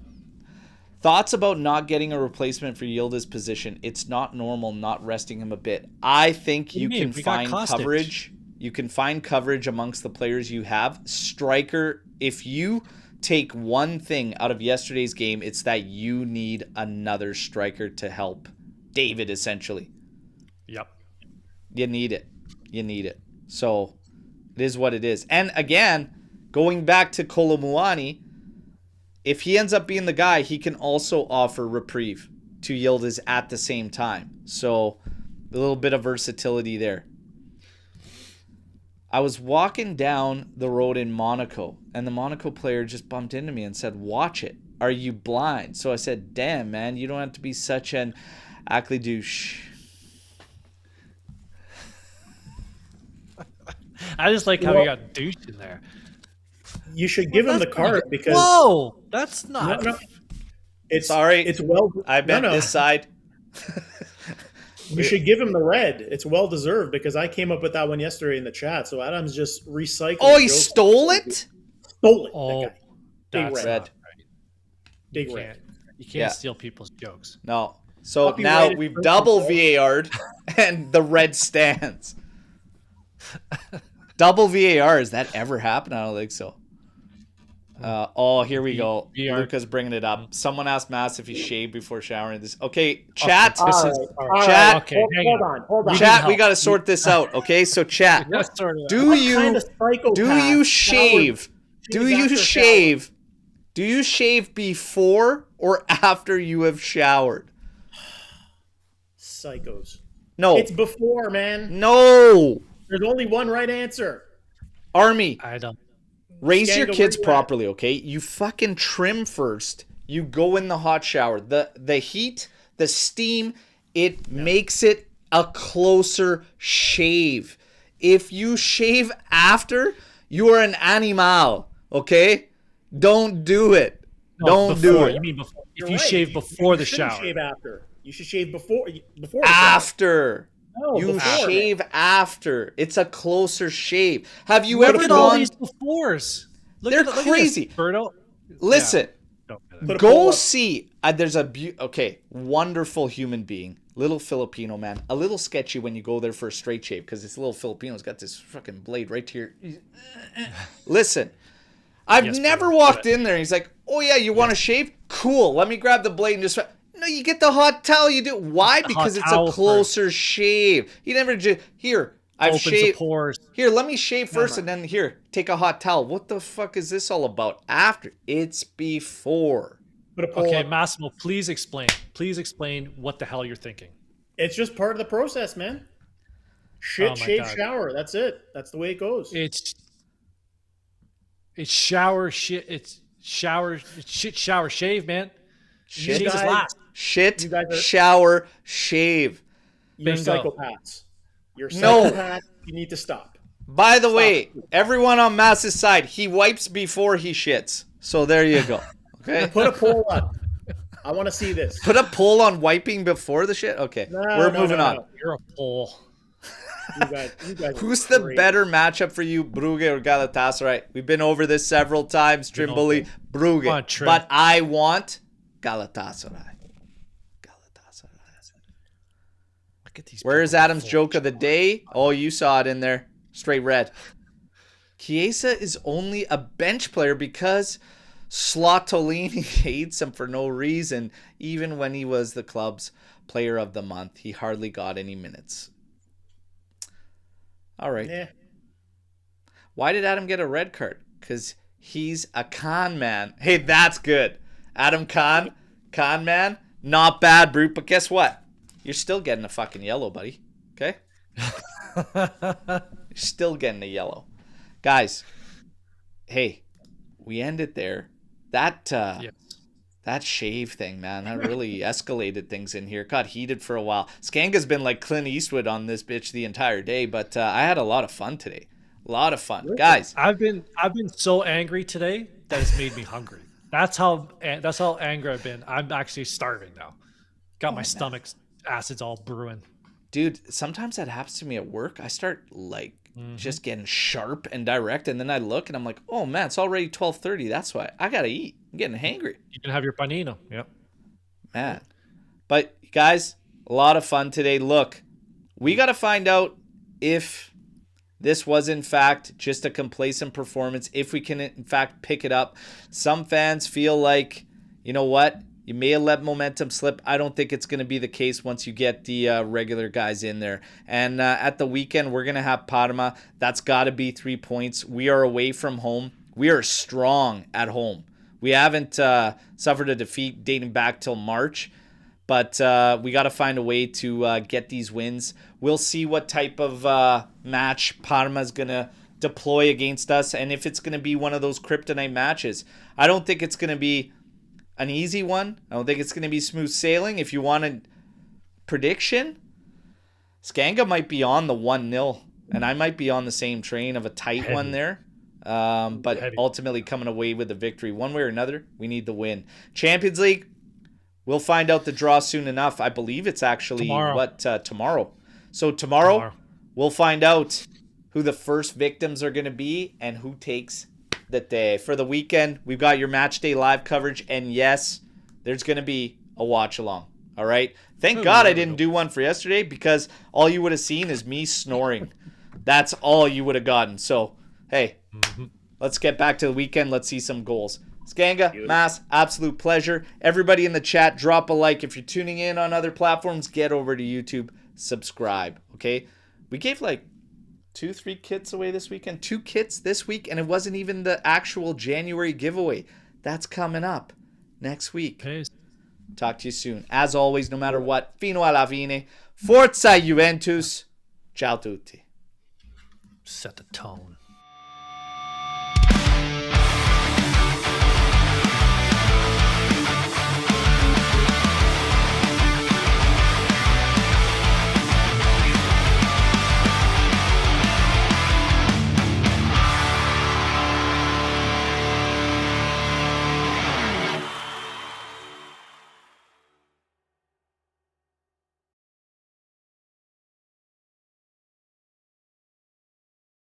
Thoughts about not getting a replacement for Yildiz position. It's not normal not resting him a bit. I think you can find coverage. You can find coverage amongst the players you have. Striker, if you take one thing out of yesterday's game, it's that you need another striker to help David, essentially. Yep. You need it. You need it. So it is what it is. And again, going back to Kolo Muani, if he ends up being the guy, he can also offer reprieve to Yildiz at the same time. So a little bit of versatility there. I was walking down the road in Monaco, and the Monaco player just bumped into me and said, "Watch it. Are you blind?" So I said, "Damn, man, you don't have to be such an acli douche." I just like how he got douched in there. You should give him the card because whoa, that's not. No. It's sorry. It's well. I meant this side. You should give him the red. It's well deserved because I came up with that one yesterday in the chat. So Adam's just recycling. Oh, he stole it. Stole it. Oh, that guy. Big red. Right. Big red. You can't steal people's jokes. No. So now we've double VAR'd and the red stands. Double VAR. Has that ever happened? I don't think so. Here we go. Luca's bringing it up. Someone asked Mass if he shaved before showering. This. Okay, chat. Chat. Okay, hold on. Chat. We got to sort this out. Okay, so chat. Do you shave? Do you shave before or after you have showered? Psychos. No. It's before, man. No. There's only one right answer. Army. I don't. Raise your kids properly, okay? You fucking trim first. You go in the hot shower. The heat, the steam, it makes it a closer shave. If you shave after, you are an animal, okay? Don't do it. Don't do it. You mean before? If you shave before the shower. Shave after. You should shave before the after. No, you before. shave after. It's a closer shave. Have you ever Look at gone? all these befores. They're crazy. Birdo. Listen. Yeah. Go see. There's a wonderful human being, little Filipino man, a little sketchy when you go there for a straight shave because this little Filipino's got this fucking blade right to your. Listen, I've never walked in there. And he's like, "Oh yeah, you want to shave? Cool. Let me grab the blade and just." No, you get the hot towel. You do. Why? Because it's a closer shave. You never just here. I've shaved. Here, let me shave first, and then here, take a hot towel. What the fuck is this all about? After it's before. Okay, Massimo, please explain. Please explain what the hell you're thinking. It's just part of the process, man. Shave, shower. That's it. That's the way it goes. It's shower, shit. It's shower, shit, shower, shave, man. Shit, shower, shave. You're psychopaths. You're psychopaths. You need to stop. By the way, everyone on Mass's side, he wipes before he shits. So there you go. Okay. Put a poll up. I want to see this. Put a poll on wiping before the shit? Okay. We're moving on. You're a poll. You guys Who's the better matchup for you, Brugge or Galatasaray? We've been over this several times, Trimboli. Brugge. But I want Galatasaray. Look at these. Where's Adam's joke of the day? Oh, you saw it in there. Straight red. Chiesa is only a bench player because Slotolini hates him for no reason. Even when he was the club's player of the month, he hardly got any minutes. All right. Yeah. Why did Adam get a red card? Because he's a con man. Hey, that's good. Adam Con man. Not bad, Brute. But guess what? You're still getting a fucking yellow, buddy. Okay? You're still getting a yellow. Guys, hey, we ended there. That shave thing, man, that really escalated things in here. Got heated for a while. Skanga's been like Clint Eastwood on this bitch the entire day, but I had a lot of fun today. A lot of fun. Really? Guys. I've been so angry today that it's made me hungry. That's how angry I've been. I'm actually starving now. Got my stomach acids all brewing. Dude, sometimes that happens to me at work. I start like just getting sharp and direct, and then I look and I'm like, oh man, it's already 12:30. That's why I gotta eat. I'm getting hangry. You can have your panino. Yep. Man. But guys, a lot of fun today. Look, we gotta find out if this was in fact just a complacent performance, if we can in fact pick it up. Some fans feel like, you know what? You may have let momentum slip. I don't think it's going to be the case once you get the regular guys in there. And at the weekend, we're going to have Parma. That's got to be 3 points. We are away from home. We are strong at home. We haven't suffered a defeat dating back till March. But we got to find a way to get these wins. We'll see what type of match Parma's going to deploy against us. And if it's going to be one of those kryptonite matches. I don't think it's going to be an easy one. I don't think it's going to be smooth sailing. If you want a prediction, Skanga might be on the 1-0 and I might be on the same train of a tight one there. But ultimately coming away with the victory one way or another. We need the win. Champions League, we'll find out the draw soon enough. I believe it's actually tomorrow. So tomorrow we'll find out who the first victims are going to be and who takes the day. For the weekend, we've got your match day live coverage, and yes, there's going to be a watch along. All right. Thank God I didn't do one for yesterday, because all you would have seen is me snoring. That's all you would have gotten. So, hey, let's get back to the weekend. Let's see some goals. Skanga, Mass, absolute pleasure. Everybody in the chat, drop a like. If you're tuning in on other platforms, get over to YouTube, subscribe. Okay. We gave like 2-3 kits away this weekend. 2 kits this week, and it wasn't even the actual January giveaway. That's coming up next week. Peace. Talk to you soon. As always, no matter what, fino alla fine. Forza Juventus. Ciao tutti. Set the tone.